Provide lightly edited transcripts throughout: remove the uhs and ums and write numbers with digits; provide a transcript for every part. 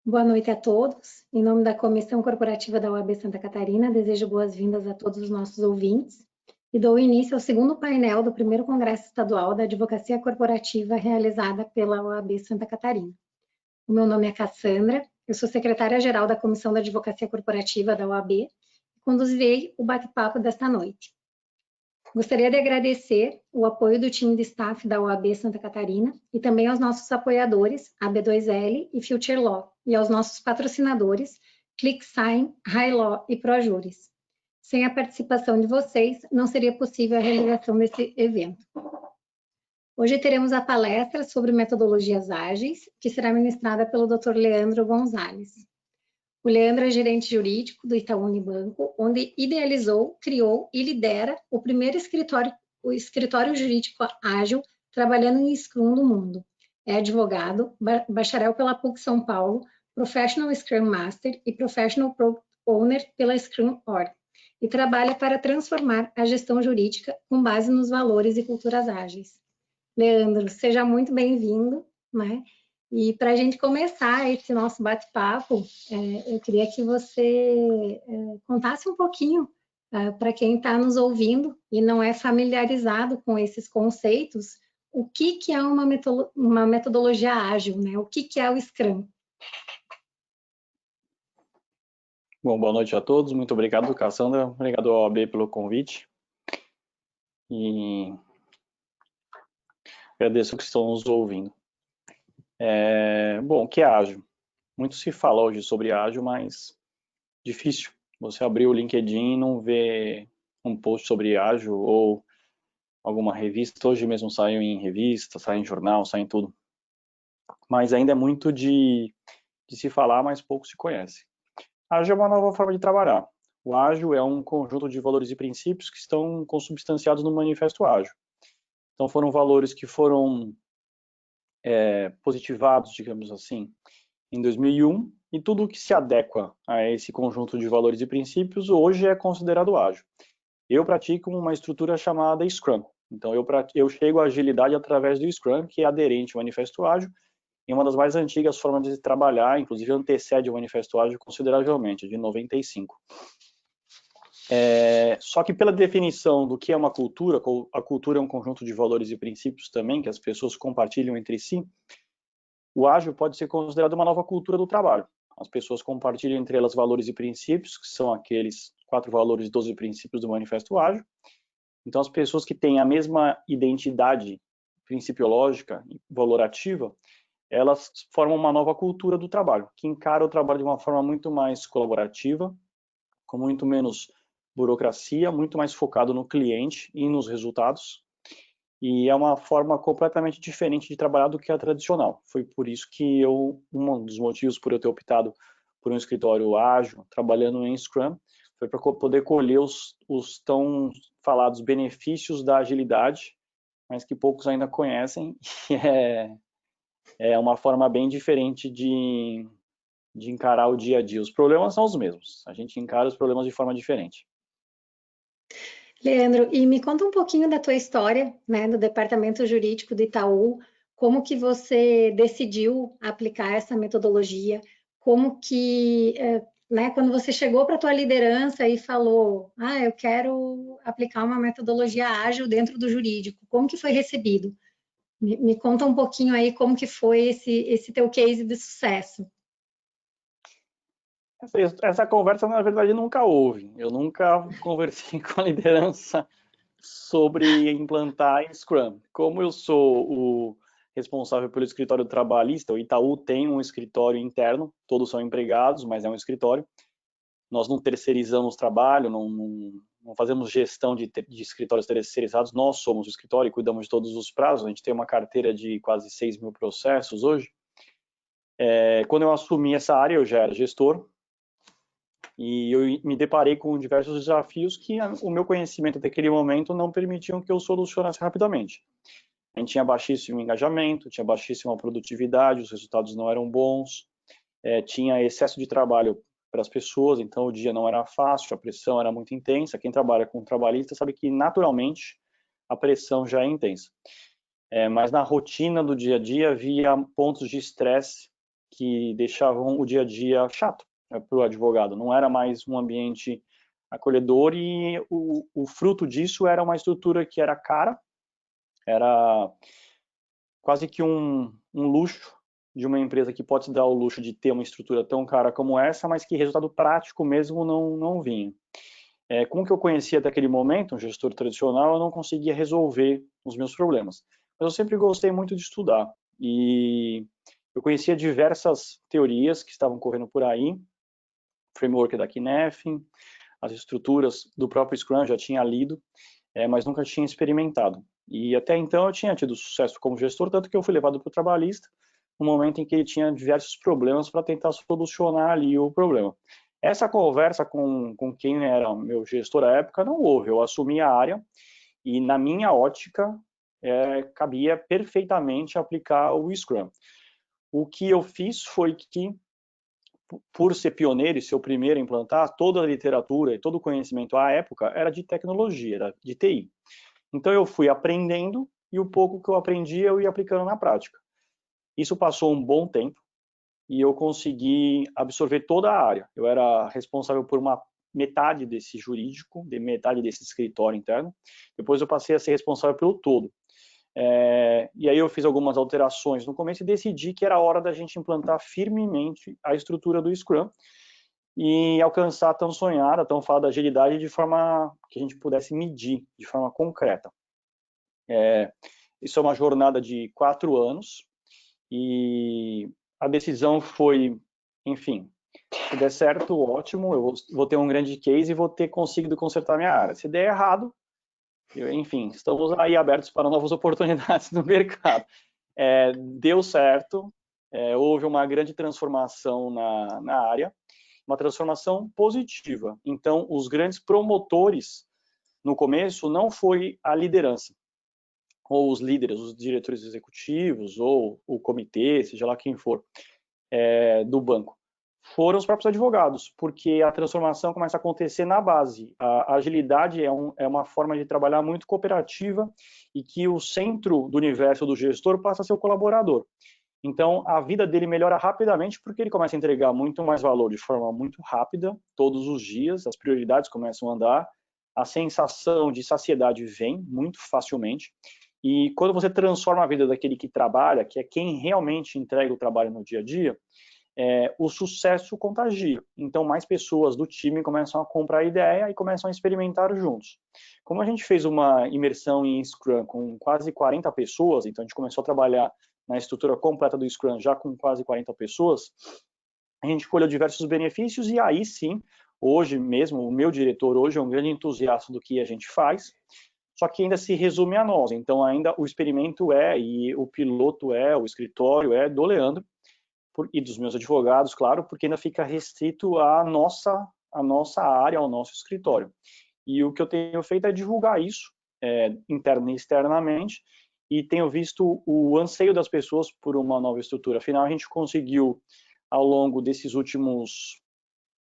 Boa noite a todos. Em nome da Comissão Corporativa da OAB Santa Catarina, desejo boas-vindas a todos os nossos ouvintes e dou início ao segundo painel do primeiro Congresso Estadual da Advocacia Corporativa realizada pela OAB Santa Catarina. O meu nome é Cassandra, eu sou secretária-geral da Comissão da Advocacia Corporativa da OAB e conduzirei o bate-papo desta noite. Gostaria de agradecer o apoio do time de staff da OAB Santa Catarina e também aos nossos apoiadores, AB2L e Future Law, e aos nossos patrocinadores, ClickSign, HighLaw e ProJuris. Sem a participação de vocês, não seria possível a realização desse evento. Hoje teremos a palestra sobre metodologias ágeis, que será ministrada pelo Dr. Leandro Gonzalez. O Leandro é gerente jurídico do Itaú Unibanco, onde idealizou, criou e lidera o primeiro escritório jurídico ágil trabalhando em Scrum do mundo. É advogado, bacharel pela PUC São Paulo, Professional Scrum Master e Professional Product Owner pela Scrum Org, e trabalha para transformar a gestão jurídica com base nos valores e culturas ágeis. Leandro, seja muito bem-vindo, né? E para a gente começar esse nosso bate-papo, eu queria que você contasse um pouquinho para quem está nos ouvindo e não é familiarizado com esses conceitos, o que é uma metodologia ágil, né? O que é o Scrum? Bom, boa noite a todos, muito obrigado, Cassandra, obrigado ao OAB pelo convite. E agradeço que estão nos ouvindo. Bom, o que é ágil? Muito se fala hoje sobre ágil, mas difícil. Você abrir o LinkedIn e não ver um post sobre ágil ou alguma revista. Hoje mesmo saiu em revista, sai em jornal, sai em tudo. Mas ainda é muito de se falar, mas pouco se conhece. Ágil é uma nova forma de trabalhar. O ágil é um conjunto de valores e princípios que estão consubstanciados no Manifesto Ágil. Então foram valores que foram positivados, digamos assim, em 2001, e tudo que se adequa a esse conjunto de valores e princípios hoje é considerado ágil. Eu pratico uma estrutura chamada Scrum. Então eu chego à agilidade através do Scrum, que é aderente ao Manifesto Ágil, e uma das mais antigas formas de trabalhar, inclusive antecede o Manifesto Ágil consideravelmente, de 95. Só que pela definição do que é uma cultura, a cultura é um conjunto de valores e princípios também, que as pessoas compartilham entre si, o ágil pode ser considerado uma nova cultura do trabalho. As pessoas compartilham entre elas valores e princípios, que são aqueles 4 valores e 12 princípios do Manifesto Ágil. Então as pessoas que têm a mesma identidade principiológica e valorativa, elas formam uma nova cultura do trabalho, que encara o trabalho de uma forma muito mais colaborativa, com muito menos burocracia, muito mais focado no cliente e nos resultados, e é uma forma completamente diferente de trabalhar do que a tradicional. Foi por isso que um dos motivos por eu ter optado por um escritório ágil, trabalhando em Scrum, foi para poder colher os tão falados benefícios da agilidade, mas que poucos ainda conhecem, e é uma forma bem diferente de encarar o dia a dia. Os problemas são os mesmos, a gente encara os problemas de forma diferente. Leandro, e me conta um pouquinho da tua história, né, do Departamento Jurídico do Itaú, como que você decidiu aplicar essa metodologia, como que, né, quando você chegou para a tua liderança e falou, eu quero aplicar uma metodologia ágil dentro do jurídico, como que foi recebido? Me conta um pouquinho aí como que foi esse teu case de sucesso. Essa conversa, na verdade, nunca houve. Eu nunca conversei com a liderança sobre implantar em Scrum. Como eu sou o responsável pelo escritório trabalhista, o Itaú tem um escritório interno, todos são empregados, mas é um escritório. Nós não terceirizamos trabalho, não fazemos gestão de escritórios terceirizados, nós somos o escritório e cuidamos de todos os prazos. A gente tem uma carteira de quase 6 mil processos hoje. Quando eu assumi essa área, eu já era gestor, e eu me deparei com diversos desafios que o meu conhecimento daquele momento não permitiam que eu solucionasse rapidamente. A gente tinha baixíssimo engajamento, tinha baixíssima produtividade, os resultados não eram bons, tinha excesso de trabalho para as pessoas, então o dia não era fácil, a pressão era muito intensa. Quem trabalha com trabalhista sabe que naturalmente a pressão já é intensa. Mas na rotina do dia a dia havia pontos de estresse que deixavam o dia a dia chato, né, para o advogado. Não era mais um ambiente acolhedor e o fruto disso era uma estrutura que era cara, era quase que um luxo de uma empresa que pode se dar o luxo de ter uma estrutura tão cara como essa, mas que resultado prático mesmo não vinha. Com o que eu conhecia até aquele momento, um gestor tradicional, eu não conseguia resolver os meus problemas. Mas eu sempre gostei muito de estudar e eu conhecia diversas teorias que estavam correndo por aí, framework da Kinef, as estruturas do próprio Scrum eu já tinha lido, mas nunca tinha experimentado. E até então eu tinha tido sucesso como gestor, tanto que eu fui levado para o trabalhista no momento em que ele tinha diversos problemas para tentar solucionar ali o problema. Essa conversa com quem era meu gestor à época não houve, eu assumi a área e na minha ótica cabia perfeitamente aplicar o Scrum. O que eu fiz foi que, por ser pioneiro e ser o primeiro a implantar, toda a literatura e todo o conhecimento à época era de tecnologia, era de TI. Então eu fui aprendendo e o pouco que eu aprendi eu ia aplicando na prática. Isso passou um bom tempo e eu consegui absorver toda a área. Eu era responsável por uma metade desse jurídico, de metade desse escritório interno. Depois eu passei a ser responsável pelo todo. E aí eu fiz algumas alterações no começo e decidi que era hora da gente implantar firmemente a estrutura do Scrum e alcançar a tão sonhada, tão falada agilidade de forma que a gente pudesse medir de forma concreta. Isso é uma jornada de 4 anos e a decisão foi, enfim, se der certo, ótimo, eu vou ter um grande case e vou ter conseguido consertar minha área. Se der errado, enfim, estamos aí abertos para novas oportunidades no mercado. Deu certo, houve uma grande transformação na área, uma transformação positiva. Então, os grandes promotores, no começo, não foi a liderança, ou os líderes, os diretores executivos, ou o comitê, seja lá quem for, do banco. Foram os próprios advogados, porque a transformação começa a acontecer na base. A agilidade é uma forma de trabalhar muito cooperativa e que o centro do universo do gestor passa a ser o colaborador. Então, a vida dele melhora rapidamente porque ele começa a entregar muito mais valor de forma muito rápida, todos os dias, as prioridades começam a andar, a sensação de saciedade vem muito facilmente. E quando você transforma a vida daquele que trabalha, que é quem realmente entrega o trabalho no dia a dia, o sucesso contagia. Então, mais pessoas do time começam a comprar a ideia e começam a experimentar juntos. Como a gente fez uma imersão em Scrum com quase 40 pessoas, então a gente começou a trabalhar na estrutura completa do Scrum já com quase 40 pessoas, a gente colheu diversos benefícios e aí sim, hoje mesmo, o meu diretor hoje é um grande entusiasta do que a gente faz, só que ainda se resume a nós. Então, ainda o experimento e o piloto o escritório do Leandro, e dos meus advogados, claro, porque ainda fica restrito à nossa área, ao nosso escritório. E o que eu tenho feito é divulgar isso, interna e externamente, e tenho visto o anseio das pessoas por uma nova estrutura. Afinal, a gente conseguiu, ao longo desses últimos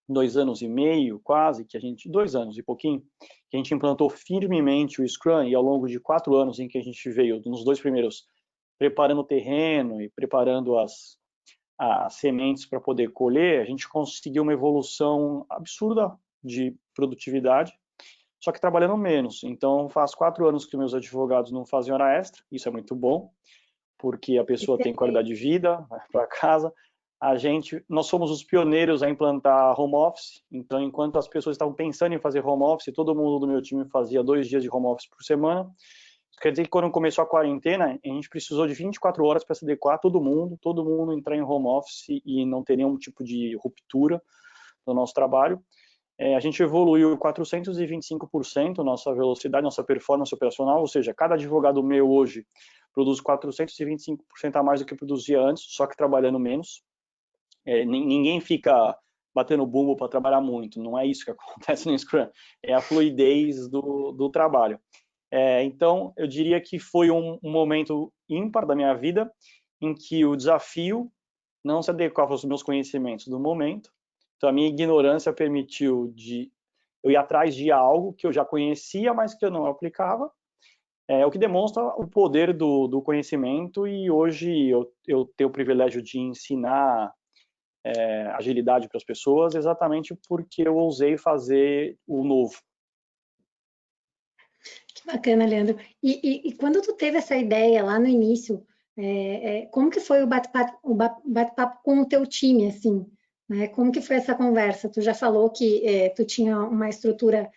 2 anos e meio, quase, 2 anos e pouquinho, que a gente implantou firmemente o Scrum, e ao longo de 4 anos em que a gente veio, nos 2 primeiros, preparando o terreno e preparando as sementes para poder colher, a gente conseguiu uma evolução absurda de produtividade, só que trabalhando menos. Então, faz 4 anos que meus advogados não fazem hora extra, isso é muito bom, porque a pessoa tem qualidade de vida, vai para casa. Nós somos os pioneiros a implantar home office, então, enquanto as pessoas estavam pensando em fazer home office, todo mundo do meu time fazia 2 dias de home office por semana. Quer dizer que quando começou a quarentena, a gente precisou de 24 horas para se adequar, todo mundo entrar em home office e não ter nenhum tipo de ruptura no nosso trabalho. A gente evoluiu 425% nossa velocidade, nossa performance operacional, ou seja, cada advogado meu hoje produz 425% a mais do que produzia antes, só que trabalhando menos. Ninguém fica batendo bumbo para trabalhar muito, não é isso que acontece no Scrum, é a fluidez do trabalho. Então, eu diria que foi um momento ímpar da minha vida, em que o desafio não se adequava aos meus conhecimentos do momento, então a minha ignorância permitiu eu ir atrás de algo que eu já conhecia, mas que eu não aplicava, o que demonstra o poder do conhecimento, e hoje eu tenho o privilégio de ensinar agilidade para as pessoas exatamente porque eu ousei fazer o novo. Que bacana, Leandro. E quando tu teve essa ideia lá no início, como que foi o bate-papo com o teu time, assim, né? Como que foi essa conversa? Tu já falou que tu tinha uma estrutura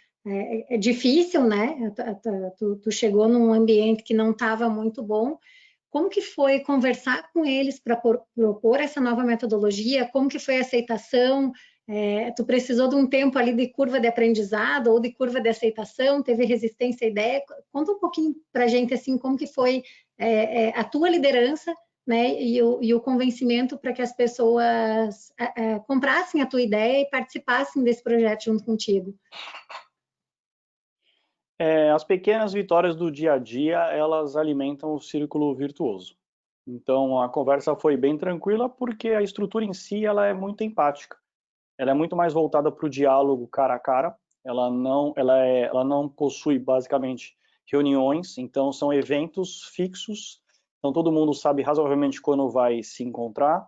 difícil, né? Tu chegou num ambiente que não estava muito bom. Como que foi conversar com eles para propor essa nova metodologia? Como que foi a aceitação? Tu precisou de um tempo ali de curva de aprendizado ou de curva de aceitação? Teve resistência à ideia? Conta um pouquinho para a gente assim como que foi a tua liderança, né? E o convencimento para que as pessoas comprassem a tua ideia e participassem desse projeto junto contigo. As pequenas vitórias do dia a dia, elas alimentam o círculo virtuoso. Então, a conversa foi bem tranquila, porque a estrutura em si, ela é muito empática. Ela é muito mais voltada para o diálogo cara a cara. Ela não possui, basicamente, reuniões. Então, são eventos fixos. Então, todo mundo sabe razoavelmente quando vai se encontrar.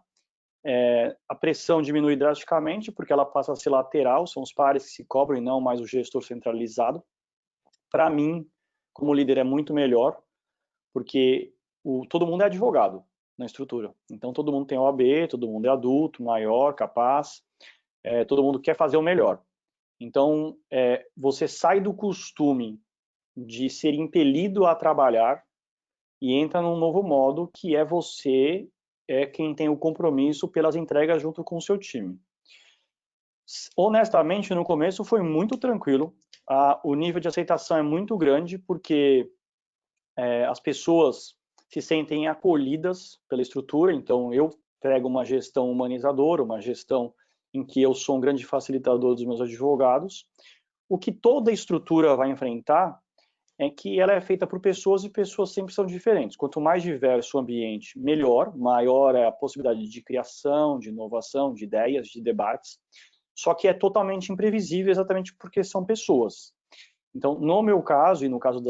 A pressão diminui drasticamente, porque ela passa a ser lateral. São os pares que se cobram e não mais o gestor centralizado. Para mim, como líder, é muito melhor, porque todo mundo é advogado na estrutura. Então, todo mundo tem OAB, todo mundo é adulto, maior, capaz, todo mundo quer fazer o melhor. Então, você sai do costume de ser impelido a trabalhar e entra num novo modo, que é você quem tem o compromisso pelas entregas junto com o seu time. Honestamente, no começo foi muito tranquilo. O nível de aceitação é muito grande, porque as pessoas se sentem acolhidas pela estrutura. Então, eu prego uma gestão humanizadora, uma gestão em que eu sou um grande facilitador dos meus advogados. O que toda estrutura vai enfrentar é que ela é feita por pessoas, e pessoas sempre são diferentes. Quanto mais diverso o ambiente, melhor, maior é a possibilidade de criação, de inovação, de ideias, de debates. Só que é totalmente imprevisível, exatamente porque são pessoas. Então, no meu caso, e no caso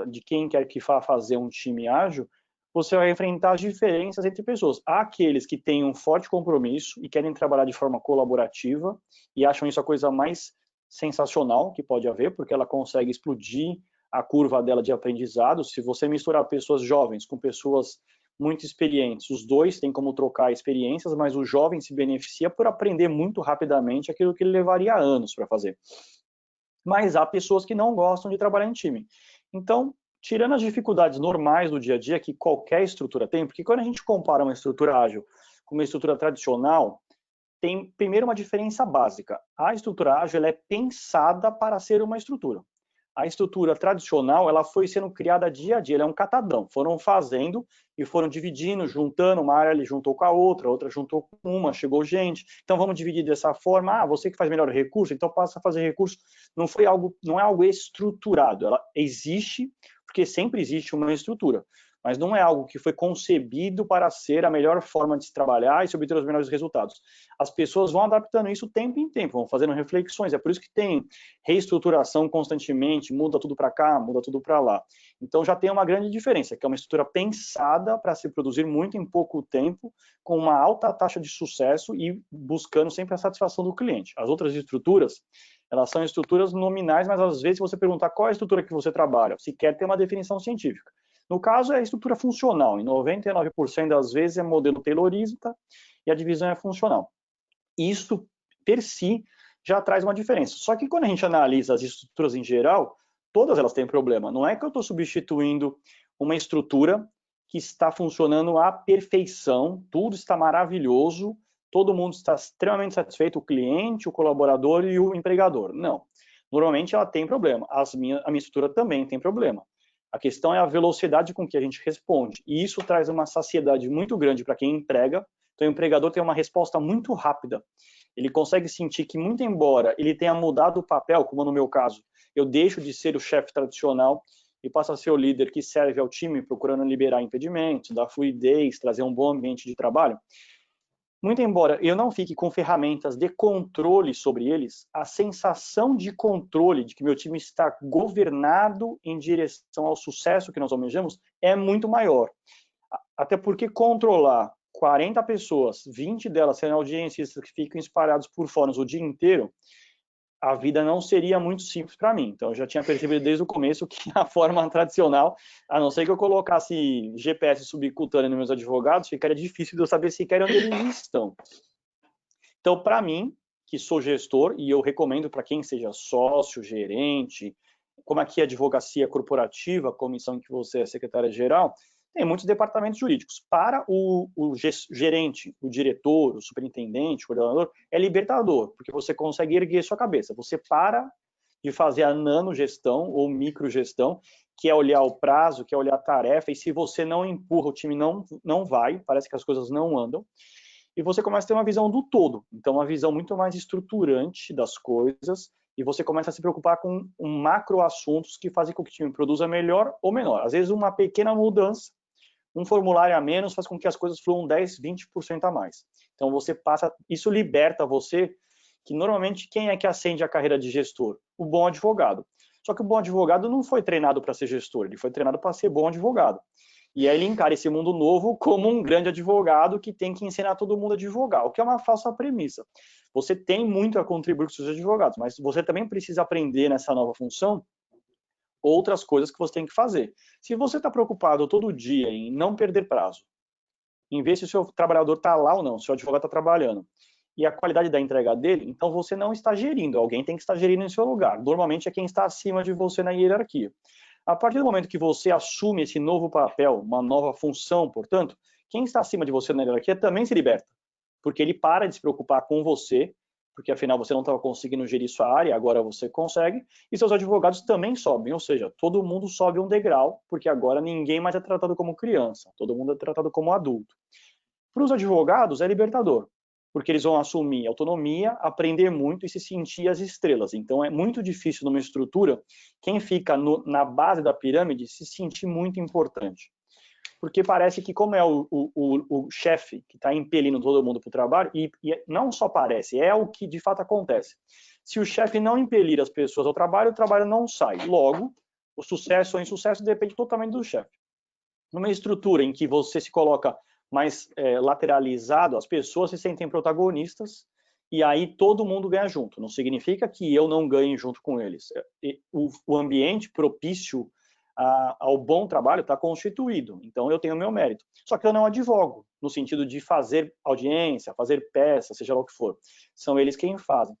de quem quer que vá fazer um time ágil, você vai enfrentar as diferenças entre pessoas. Há aqueles que têm um forte compromisso e querem trabalhar de forma colaborativa e acham isso a coisa mais sensacional que pode haver, porque ela consegue explodir a curva dela de aprendizado. Se você misturar pessoas jovens com pessoas muito experientes, os dois têm como trocar experiências, mas o jovem se beneficia por aprender muito rapidamente aquilo que ele levaria anos para fazer. Mas há pessoas que não gostam de trabalhar em time. Então, tirando as dificuldades normais do dia a dia que qualquer estrutura tem, porque quando a gente compara uma estrutura ágil com uma estrutura tradicional, tem primeiro uma diferença básica. A estrutura ágil ela é pensada para ser uma estrutura. A estrutura tradicional, ela foi sendo criada dia a dia, ela é um catadão. Foram fazendo e foram dividindo, juntando, uma área ali juntou com a outra juntou com uma, chegou gente. Então vamos dividir dessa forma. Você que faz melhor recurso, então passa a fazer recurso. Não é algo estruturado. Ela existe porque sempre existe uma estrutura, mas não é algo que foi concebido para ser a melhor forma de se trabalhar e se obter os melhores resultados. As pessoas vão adaptando isso tempo em tempo, vão fazendo reflexões. É por isso que tem reestruturação constantemente, muda tudo para cá, muda tudo para lá. Então já tem uma grande diferença, que é uma estrutura pensada para se produzir muito em pouco tempo, com uma alta taxa de sucesso e buscando sempre a satisfação do cliente. As outras estruturas, elas são estruturas nominais, mas às vezes se você perguntar qual é a estrutura que você trabalha, sequer tem uma definição científica. No caso, é a estrutura funcional. Em 99% das vezes é modelo taylorista e a divisão é funcional. Isso, per si, já traz uma diferença. Só que quando a gente analisa as estruturas em geral, todas elas têm problema. Não é que eu estou substituindo uma estrutura que está funcionando à perfeição, tudo está maravilhoso, todo mundo está extremamente satisfeito, o cliente, o colaborador e o empregador. Não. Normalmente ela tem problema. A minha estrutura também tem problema. A questão é a velocidade com que a gente responde. E isso traz uma saciedade muito grande para quem emprega. Então, o empregador tem uma resposta muito rápida. Ele consegue sentir que, muito embora ele tenha mudado o papel, como no meu caso, eu deixo de ser o chefe tradicional e passo a ser o líder que serve ao time, procurando liberar impedimentos, dar fluidez, trazer um bom ambiente de trabalho. Muito embora eu não fique com ferramentas de controle sobre eles, a sensação de controle, de que meu time está governado em direção ao sucesso que nós almejamos, é muito maior. Até porque controlar 40 pessoas, 20 delas sendo audiências que ficam espalhados por fóruns o dia inteiro, a vida não seria muito simples para mim. Então, eu já tinha percebido desde o começo que a forma tradicional, a não ser que eu colocasse GPS subcutâneo nos meus advogados, ficaria difícil de eu saber sequer onde eles estão. Então, para mim, que sou gestor, e eu recomendo para quem seja sócio, gerente, como aqui é advocacia corporativa, a comissão em que você é secretária-geral, tem muitos departamentos jurídicos. Para o gerente, o diretor, o superintendente, o coordenador, é libertador, porque você consegue erguer sua cabeça. Você para de fazer a nanogestão ou microgestão, que é olhar o prazo, que é olhar a tarefa, e se você não empurra, o time não vai, parece que as coisas não andam, e você começa a ter uma visão do todo. Então, uma visão muito mais estruturante das coisas, e você começa a se preocupar com macro assuntos que fazem com que o time produza melhor ou menor. Às vezes, uma pequena mudança, um formulário a menos faz com que as coisas fluam 10, 20% a mais. Então, você passa, isso liberta você, que normalmente quem é que acende a carreira de gestor? O bom advogado. Só que o bom advogado não foi treinado para ser gestor, ele foi treinado para ser bom advogado. E aí ele encara esse mundo novo como um grande advogado que tem que ensinar todo mundo a advogar, o que é uma falsa premissa. Você tem muito a contribuir com os seus advogados, mas você também precisa aprender nessa nova função outras coisas que você tem que fazer. Se você está preocupado todo dia em não perder prazo, em ver se o seu trabalhador está lá ou não, se o advogado está trabalhando, e a qualidade da entrega dele, então você não está gerindo, alguém tem que estar gerindo em seu lugar. Normalmente é quem está acima de você na hierarquia. A partir do momento que você assume esse novo papel, uma nova função, portanto, quem está acima de você na hierarquia também se liberta, porque ele para de se preocupar com você, porque afinal você não estava conseguindo gerir sua área, agora você consegue, e seus advogados também sobem, ou seja, todo mundo sobe um degrau, porque agora ninguém mais é tratado como criança, todo mundo é tratado como adulto. Para os advogados é libertador, porque eles vão assumir autonomia, aprender muito e se sentir as estrelas. Então é muito difícil numa estrutura, quem fica na base da pirâmide se sentir muito importante. Porque parece que como é o chefe que está impelindo todo mundo para o trabalho, e não só parece, é o que de fato acontece. Se o chefe não impelir as pessoas ao trabalho, o trabalho não sai. Logo, o sucesso ou insucesso depende totalmente do chefe. Numa estrutura em que você se coloca mais lateralizado, as pessoas se sentem protagonistas, e aí todo mundo ganha junto. Não significa que eu não ganhe junto com eles. O ambiente propício ao bom trabalho está constituído, então eu tenho o meu mérito. Só que eu não advogo, no sentido de fazer audiência, fazer peça, seja lá o que for. São eles quem fazem.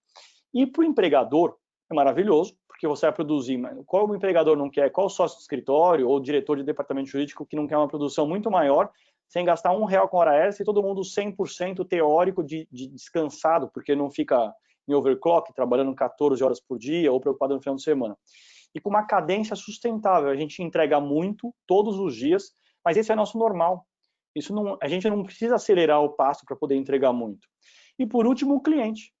E para o empregador, é maravilhoso, porque você vai produzir, qual o empregador não quer, qual o sócio de escritório ou diretor de departamento jurídico que não quer uma produção muito maior, sem gastar R$1 com hora extra e todo mundo 100% teórico de descansado, porque não fica em overclock, trabalhando 14 horas por dia ou preocupado no final de semana. E com uma cadência sustentável, a gente entrega muito todos os dias, mas esse é nosso normal. A gente não precisa acelerar o passo para poder entregar muito. E por último, o cliente.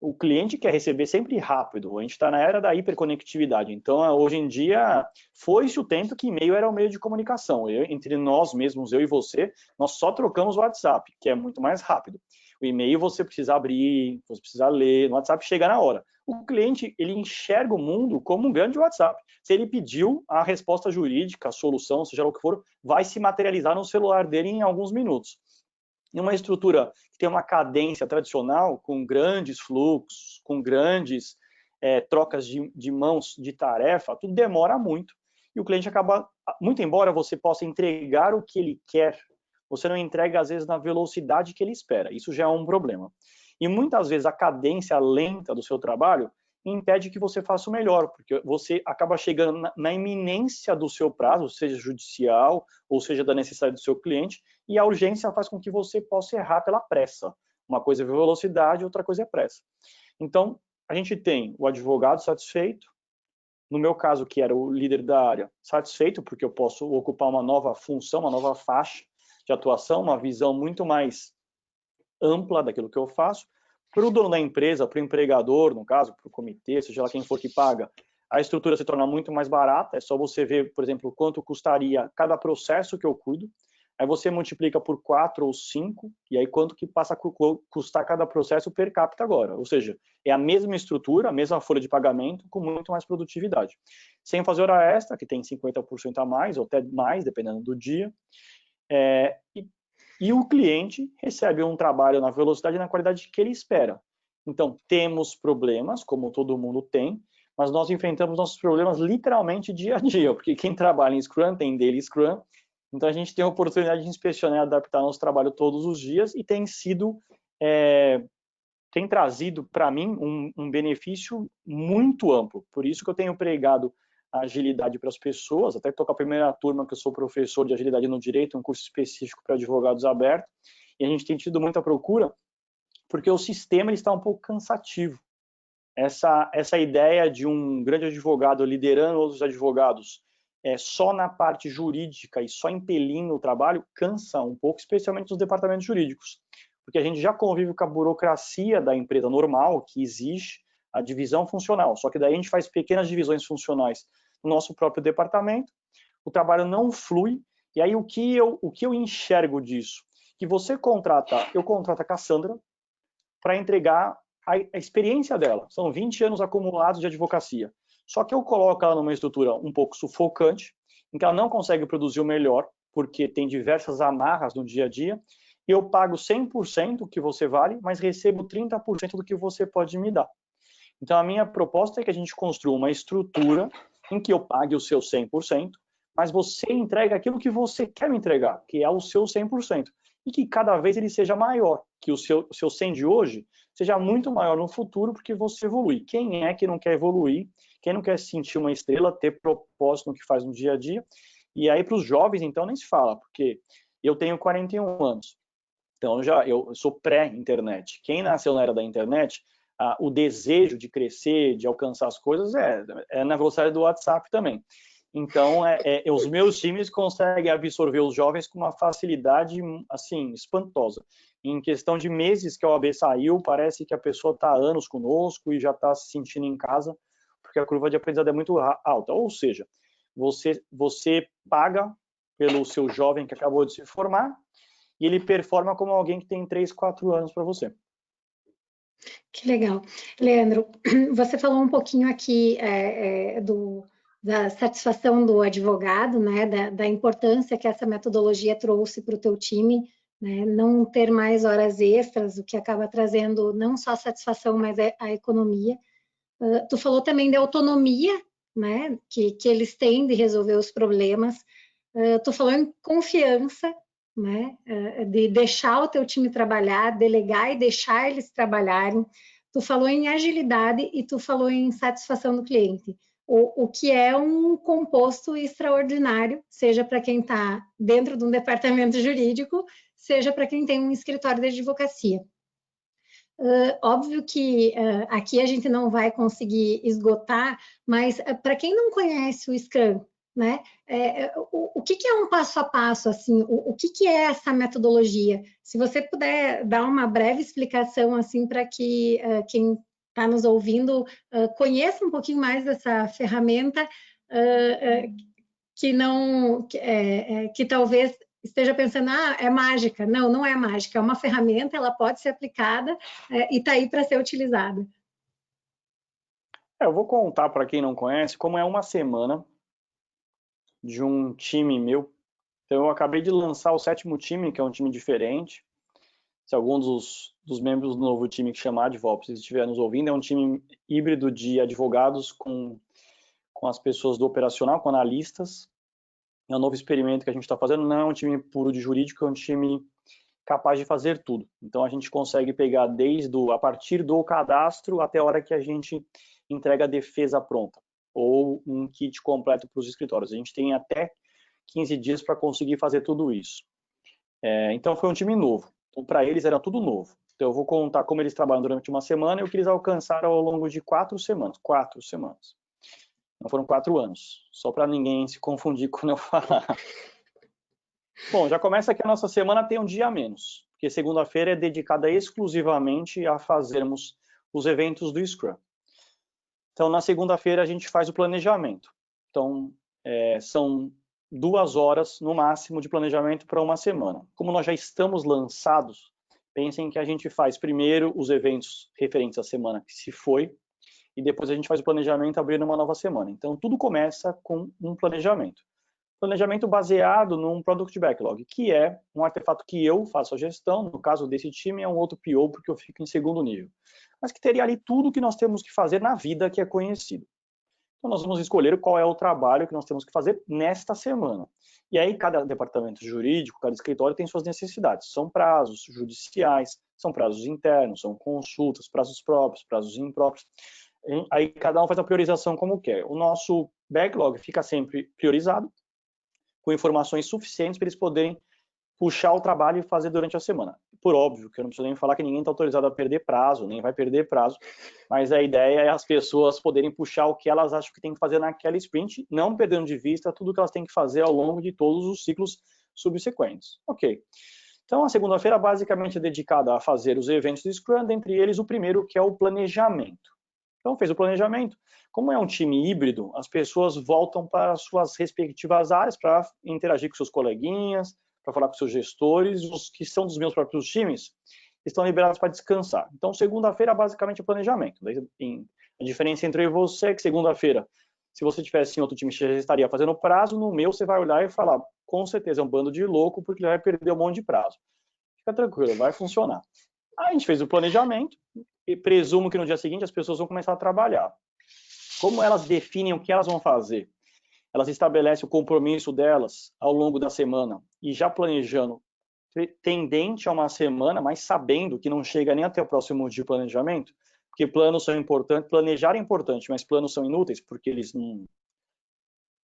O cliente quer receber sempre rápido, a gente está na era da hiperconectividade, então hoje em dia foi-se o tempo que e-mail era o meio de comunicação, entre nós mesmos, eu e você, nós só trocamos o WhatsApp, que é muito mais rápido. O e-mail você precisa abrir, você precisa ler, no WhatsApp chega na hora. O cliente, ele enxerga o mundo como um grande WhatsApp. Se ele pediu a resposta jurídica, a solução, seja lá o que for, vai se materializar no celular dele em alguns minutos. Em uma estrutura que tem uma cadência tradicional, com grandes fluxos, com grandes trocas de mãos de tarefa, tudo demora muito. E o cliente acaba, muito embora você possa entregar o que ele quer, você não entrega, às vezes, na velocidade que ele espera. Isso já é um problema. E muitas vezes a cadência lenta do seu trabalho impede que você faça o melhor, porque você acaba chegando na iminência do seu prazo, seja judicial, ou seja da necessidade do seu cliente, e a urgência faz com que você possa errar pela pressa. Uma coisa é velocidade, outra coisa é pressa. Então, a gente tem o advogado satisfeito, no meu caso, que era o líder da área, satisfeito, porque eu posso ocupar uma nova função, uma nova faixa de atuação, uma visão muito mais ampla daquilo que eu faço. Para o dono da empresa, para o empregador, no caso, para o comitê, seja lá quem for que paga, a estrutura se torna muito mais barata, é só você ver, por exemplo, quanto custaria cada processo que eu cuido. aí você multiplica por 4 ou 5, e aí quanto que passa a custar cada processo per capita agora. Ou seja, é a mesma estrutura, a mesma folha de pagamento, com muito mais produtividade. Sem fazer hora extra, que tem 50% a mais, ou até mais, dependendo do dia. E o cliente recebe um trabalho na velocidade e na qualidade que ele espera. Então, temos problemas, como todo mundo tem, mas nós enfrentamos nossos problemas literalmente dia a dia, porque quem trabalha em Scrum tem Daily Scrum, então a gente tem a oportunidade de inspecionar e adaptar nosso trabalho todos os dias e tem trazido para mim um benefício muito amplo. Por isso que eu tenho pregado a agilidade para as pessoas, até estou com a primeira turma que eu sou professor de agilidade no direito, um curso específico para advogados aberto, e a gente tem tido muita procura, porque o sistema ele está um pouco cansativo. Essa ideia de um grande advogado liderando outros advogados só na parte jurídica e só impelindo o trabalho cansa um pouco, especialmente nos departamentos jurídicos, porque a gente já convive com a burocracia da empresa normal, que exige a divisão funcional, só que daí a gente faz pequenas divisões funcionais no nosso próprio departamento, o trabalho não flui, e aí o que eu enxergo disso? Que eu contrato a Cassandra para entregar a experiência dela. São 20 anos acumulados de advocacia. Só que eu coloco ela numa estrutura um pouco sufocante, em que ela não consegue produzir o melhor, porque tem diversas amarras no dia a dia, e eu pago 100% que você vale, mas recebo 30% do que você pode me dar. Então, a minha proposta é que a gente construa uma estrutura em que eu pague o seu 100%, mas você entrega aquilo que você quer me entregar, que é o seu 100%. E que cada vez ele seja maior, que o seu 100 de hoje seja muito maior no futuro, porque você evolui. Quem é que não quer evoluir? Quem não quer sentir uma estrela, ter propósito no que faz no dia a dia? E aí, para os jovens, então, nem se fala, porque eu tenho 41 anos. Então, eu sou pré-internet. Quem nasceu na era da internet, o desejo de crescer, de alcançar as coisas, é na velocidade do WhatsApp também. Então, os meus times conseguem absorver os jovens com uma facilidade, assim, espantosa. Em questão de meses que a OAB saiu, parece que a pessoa está há anos conosco e já está se sentindo em casa, porque a curva de aprendizado é muito alta. Ou seja, você paga pelo seu jovem que acabou de se formar e ele performa como alguém que tem 3, 4 anos para você. Que legal. Leandro, você falou um pouquinho aqui da satisfação do advogado, né, da importância que essa metodologia trouxe para o teu time, né, não ter mais horas extras, o que acaba trazendo não só satisfação, mas a economia. Tu falou também da autonomia, né, que eles têm de resolver os problemas. Tu falou em confiança, né, de deixar o teu time trabalhar, delegar e deixar eles trabalharem. Tu falou em agilidade e tu falou em satisfação do cliente, o que é um composto extraordinário, seja para quem está dentro de um departamento jurídico, seja para quem tem um escritório de advocacia. Óbvio que aqui a gente não vai conseguir esgotar, mas para quem não conhece o Scrum, né, o que é um passo a passo, assim, o que é essa metodologia? Se você puder dar uma breve explicação, assim, para que quem está nos ouvindo conheça um pouquinho mais dessa ferramenta, que talvez esteja pensando, é mágica. Não, não é mágica, é uma ferramenta, ela pode ser aplicada e está aí para ser utilizada. Eu vou contar para quem não conhece como é uma semana de um time meu. Então, eu acabei de lançar o 7º time, que é um time diferente. Se alguns dos membros do novo time que chama Advops estiver nos ouvindo, é um time híbrido de advogados com as pessoas do operacional, com analistas. É um novo experimento que a gente está fazendo, não é um time puro de jurídico, é um time capaz de fazer tudo. Então, a gente consegue pegar a partir do cadastro até a hora que a gente entrega a defesa pronta, ou um kit completo para os escritórios. A gente tem até 15 dias para conseguir fazer tudo isso. Então, foi um time novo. Então, para eles era tudo novo. Então, eu vou contar como eles trabalham durante uma semana e o que eles alcançaram ao longo de 4 semanas. 4 semanas. Não foram 4 anos. Só para ninguém se confundir quando eu falar. Bom, já começa que a nossa semana tem um dia a menos, porque segunda-feira é dedicada exclusivamente a fazermos os eventos do Scrum. Então, na segunda-feira, a gente faz o planejamento. Então, são 2 horas no máximo de planejamento para uma semana. Como nós já estamos lançados, pensem que a gente faz primeiro os eventos referentes à semana que se foi, e depois a gente faz o planejamento abrindo uma nova semana. Então, tudo começa com um planejamento. Planejamento baseado num Product Backlog, que é um artefato que eu faço a gestão, no caso desse time é um outro PO, porque eu fico em segundo nível. Mas que teria ali tudo que nós temos que fazer na vida que é conhecido. Então, nós vamos escolher qual é o trabalho que nós temos que fazer nesta semana. E aí, cada departamento jurídico, cada escritório tem suas necessidades. São prazos judiciais, são prazos internos, são consultas, prazos próprios, prazos impróprios. Aí, cada um faz a priorização como quer. O nosso backlog fica sempre priorizado, com informações suficientes para eles poderem puxar o trabalho e fazer durante a semana. Por óbvio, que eu não preciso nem falar que ninguém está autorizado a perder prazo, nem vai perder prazo, mas a ideia é as pessoas poderem puxar o que elas acham que tem que fazer naquela sprint, não perdendo de vista tudo que elas têm que fazer ao longo de todos os ciclos subsequentes. Ok. Então, a segunda-feira basicamente é dedicada a fazer os eventos do Scrum, dentre eles o primeiro, que é o planejamento. Então, fez o planejamento. Como é um time híbrido, as pessoas voltam para suas respectivas áreas para interagir com seus coleguinhas, para falar com seus gestores, os que são dos meus próprios times estão liberados para descansar. Então, segunda-feira, basicamente, é planejamento. A diferença entre eu e você é que segunda-feira, se você tivesse em outro time, você já estaria fazendo prazo, no meu você vai olhar e falar, com certeza é um bando de louco, porque ele vai perder um monte de prazo. Fica tranquilo, vai funcionar. Aí a gente fez o planejamento, e presumo que no dia seguinte as pessoas vão começar a trabalhar. Como elas definem o que elas vão fazer? Elas estabelecem o compromisso delas ao longo da semana e já planejando tendente a uma semana, mas sabendo que não chega nem até o próximo dia de planejamento, porque planos são importantes, planejar é importante, mas planos são inúteis porque eles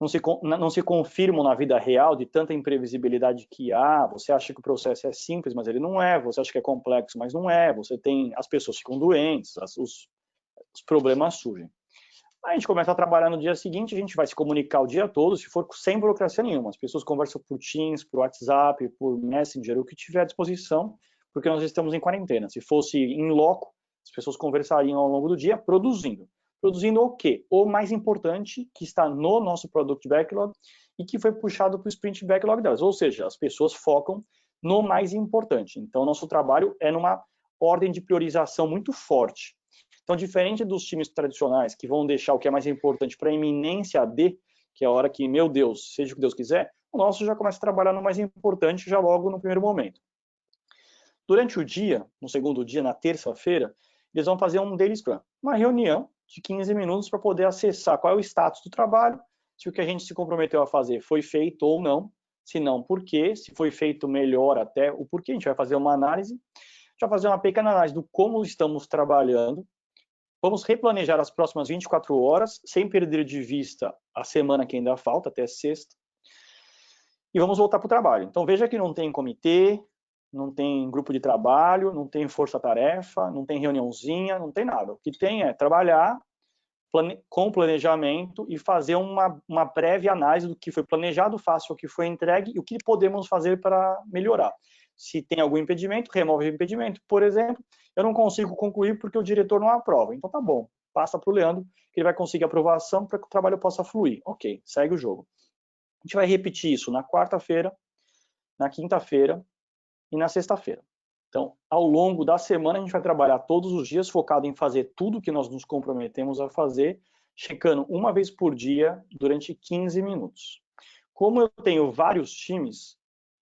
não se confirmam na vida real de tanta imprevisibilidade que há. Você acha que o processo é simples, mas ele não é. Você acha que é complexo, mas não é. As pessoas ficam doentes, os problemas surgem. Aí a gente começa a trabalhar no dia seguinte, a gente vai se comunicar o dia todo, se for sem burocracia nenhuma. As pessoas conversam por Teams, por WhatsApp, por Messenger, o que tiver à disposição, porque nós estamos em quarentena. Se fosse em loco, as pessoas conversariam ao longo do dia produzindo. Produzindo o quê? O mais importante, que está no nosso Product Backlog e que foi puxado para o Sprint Backlog delas. Ou seja, as pessoas focam no mais importante. Então, nosso trabalho é numa ordem de priorização muito forte. Então, diferente dos times tradicionais, que vão deixar o que é mais importante para a iminência de, que é a hora que, meu Deus, seja o que Deus quiser, o nosso já começa a trabalhar no mais importante já logo no primeiro momento. Durante o dia, no segundo dia, na terça-feira, eles vão fazer um Daily Scrum, uma reunião de 15 minutos para poder acessar qual é o status do trabalho, se o que a gente se comprometeu a fazer foi feito ou não, se não, por quê, se foi feito melhor até o porquê, a gente vai fazer uma análise, vai fazer uma pequena análise do como estamos trabalhando. Vamos replanejar as próximas 24 horas, sem perder de vista a semana que ainda falta, até sexta. E vamos voltar para o trabalho. Então, veja que não tem comitê, não tem grupo de trabalho, não tem força-tarefa, não tem reuniãozinha, não tem nada. O que tem é trabalhar com planejamento e fazer uma breve análise do que foi planejado, face ao que foi entregue e o que podemos fazer para melhorar. Se tem algum impedimento, remove o impedimento. Por exemplo, eu não consigo concluir porque o diretor não aprova. Então tá bom, passa para o Leandro, que ele vai conseguir aprovação para que o trabalho possa fluir. Ok, segue o jogo. A gente vai repetir isso na quarta-feira, na quinta-feira e na sexta-feira. Então, ao longo da semana, a gente vai trabalhar todos os dias focado em fazer tudo que nós nos comprometemos a fazer, checando uma vez por dia durante 15 minutos. Como eu tenho vários times,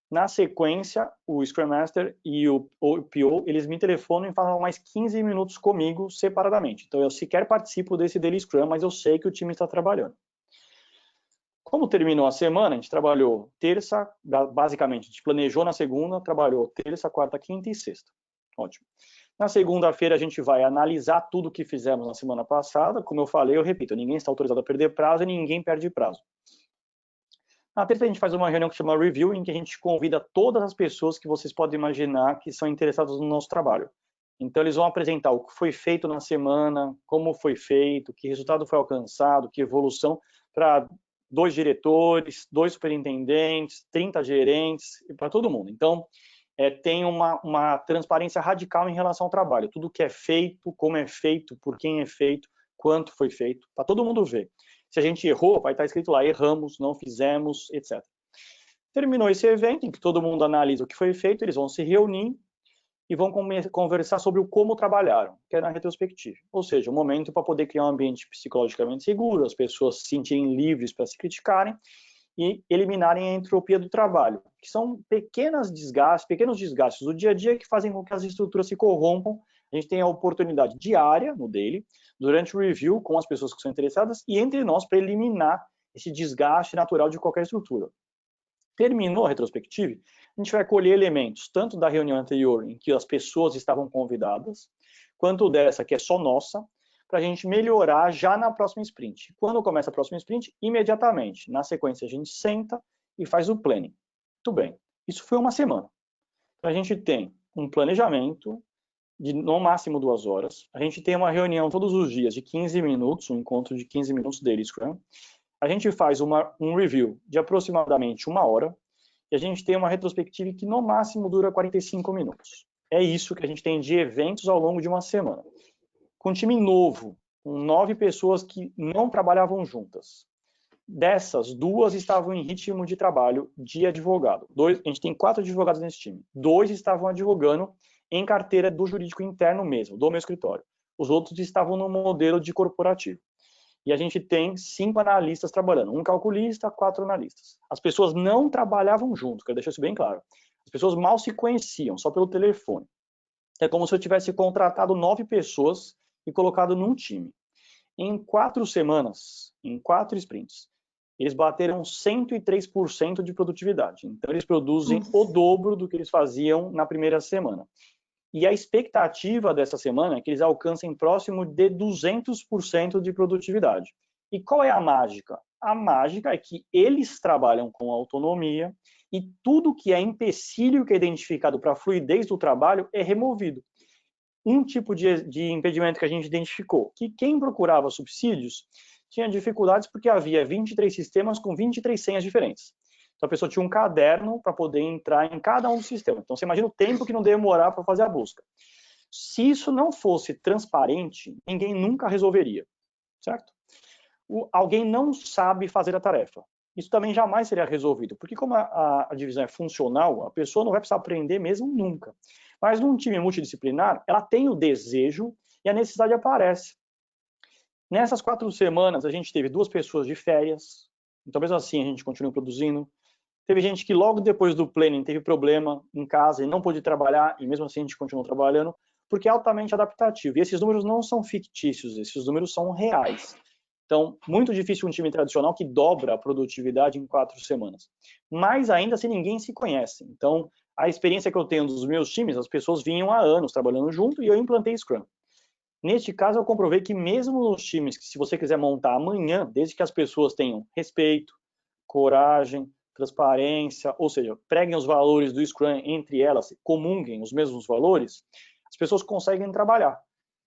na sequência, o Scrum Master e o PO, eles me telefonam e falam mais 15 minutos comigo separadamente. Então, eu sequer participo desse Daily Scrum, mas eu sei que o time está trabalhando. Como terminou a semana, a gente trabalhou terça, basicamente, a gente planejou na segunda, trabalhou terça, quarta, quinta e sexta. Ótimo. Na segunda-feira, a gente vai analisar tudo que fizemos na semana passada. Como eu falei, eu repito, ninguém está autorizado a perder prazo e ninguém perde prazo. Na terça, a gente faz uma reunião que chama Review, em que a gente convida todas as pessoas que vocês podem imaginar que são interessadas no nosso trabalho. Então, eles vão apresentar o que foi feito na semana, como foi feito, que resultado foi alcançado, que evolução, para 2 diretores, 2 superintendentes, 30 gerentes, para todo mundo. Então, tem uma transparência radical em relação ao trabalho. Tudo que é feito, como é feito, por quem é feito, quanto foi feito, para todo mundo ver. Se a gente errou, vai estar escrito lá, erramos, não fizemos, etc. Terminou esse evento, em que todo mundo analisa o que foi feito, eles vão se reunir e vão conversar sobre o como trabalharam, que é na retrospectiva. Ou seja, um momento para poder criar um ambiente psicologicamente seguro, as pessoas se sentirem livres para se criticarem e eliminarem a entropia do trabalho, que são pequenos desgastes do dia a dia que fazem com que as estruturas se corrompam. A gente tem a oportunidade diária no daily, durante o review com as pessoas que são interessadas e entre nós para eliminar esse desgaste natural de qualquer estrutura. Terminou a retrospectiva, a gente vai colher elementos tanto da reunião anterior, em que as pessoas estavam convidadas, quanto dessa, que é só nossa, para a gente melhorar já na próxima sprint. Quando começa a próxima sprint, imediatamente. Na sequência, a gente senta e faz o planning. Muito bem. Isso foi uma semana. Então, a gente tem um planejamento de no máximo 2 horas. A gente tem uma reunião todos os dias de 15 minutos, um encontro de 15 minutos daily Scrum. A gente faz um review de aproximadamente 1 hora e a gente tem uma retrospectiva que no máximo dura 45 minutos. É isso que a gente tem de eventos ao longo de uma semana. Com um time novo, com 9 pessoas que não trabalhavam juntas. Dessas, 2 estavam em ritmo de trabalho de advogado. A gente tem 4 advogados nesse time. 2 estavam advogando em carteira do jurídico interno mesmo, do meu escritório. Os outros estavam no modelo de corporativo. E a gente tem 5 analistas trabalhando, 1 calculista, 4 analistas. As pessoas não trabalhavam junto, quero deixar isso bem claro. As pessoas mal se conheciam, só pelo telefone. É como se eu tivesse contratado 9 pessoas e colocado num time. Em 4 semanas, em 4 sprints, eles bateram 103% de produtividade. Então, eles produzem o dobro do que eles faziam na primeira semana. E a expectativa dessa semana é que eles alcancem próximo de 200% de produtividade. E qual é a mágica? A mágica é que eles trabalham com autonomia e tudo que é empecilho que é identificado para a fluidez do trabalho é removido. Um tipo de impedimento que a gente identificou, que quem procurava subsídios tinha dificuldades porque havia 23 sistemas com 23 senhas diferentes. Então, a pessoa tinha um caderno para poder entrar em cada um dos sistemas. Então, você imagina o tempo que não demorar para fazer a busca. Se isso não fosse transparente, ninguém nunca resolveria, certo? Alguém não sabe fazer a tarefa. Isso também jamais seria resolvido, porque como a divisão é funcional, a pessoa não vai precisar aprender mesmo nunca. Mas num time multidisciplinar, ela tem o desejo e a necessidade aparece. Nessas 4 semanas, a gente teve 2 pessoas de férias, então mesmo assim a gente continua produzindo. Teve gente que logo depois do planning teve problema em casa e não pôde trabalhar, e mesmo assim a gente continuou trabalhando, porque é altamente adaptativo. E esses números não são fictícios, esses números são reais. Então, muito difícil um time tradicional que dobra a produtividade em 4 semanas. Mais ainda se ninguém se conhece. Então, a experiência que eu tenho dos meus times, as pessoas vinham há anos trabalhando junto e eu implantei Scrum. Neste caso, eu comprovei que mesmo nos times que se você quiser montar amanhã, desde que as pessoas tenham respeito, coragem, transparência, ou seja, preguem os valores do Scrum entre elas, comunguem os mesmos valores, as pessoas conseguem trabalhar.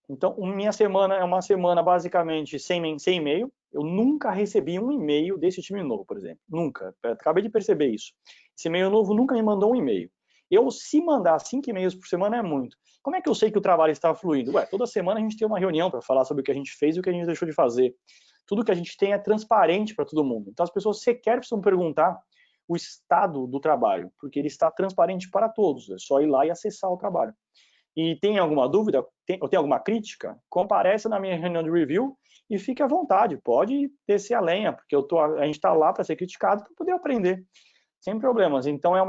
Então, minha semana é uma semana basicamente sem e-mail. Eu nunca recebi um e-mail desse time novo, por exemplo. Nunca. Acabei de perceber isso. Esse e-mail novo nunca me mandou um e-mail. Se mandar 5 e-mails por semana é muito. Como é que eu sei que o trabalho está fluindo? Toda semana a gente tem uma reunião para falar sobre o que a gente fez e o que a gente deixou de fazer. Tudo que a gente tem é transparente para todo mundo. Então, as pessoas sequer precisam perguntar o estado do trabalho, porque ele está transparente para todos. É só ir lá e acessar o trabalho. E tem alguma dúvida, ou tem alguma crítica, compareça na minha reunião de review e fique à vontade, pode descer a lenha, porque a gente está lá para ser criticado, para poder aprender, sem problemas. Então, é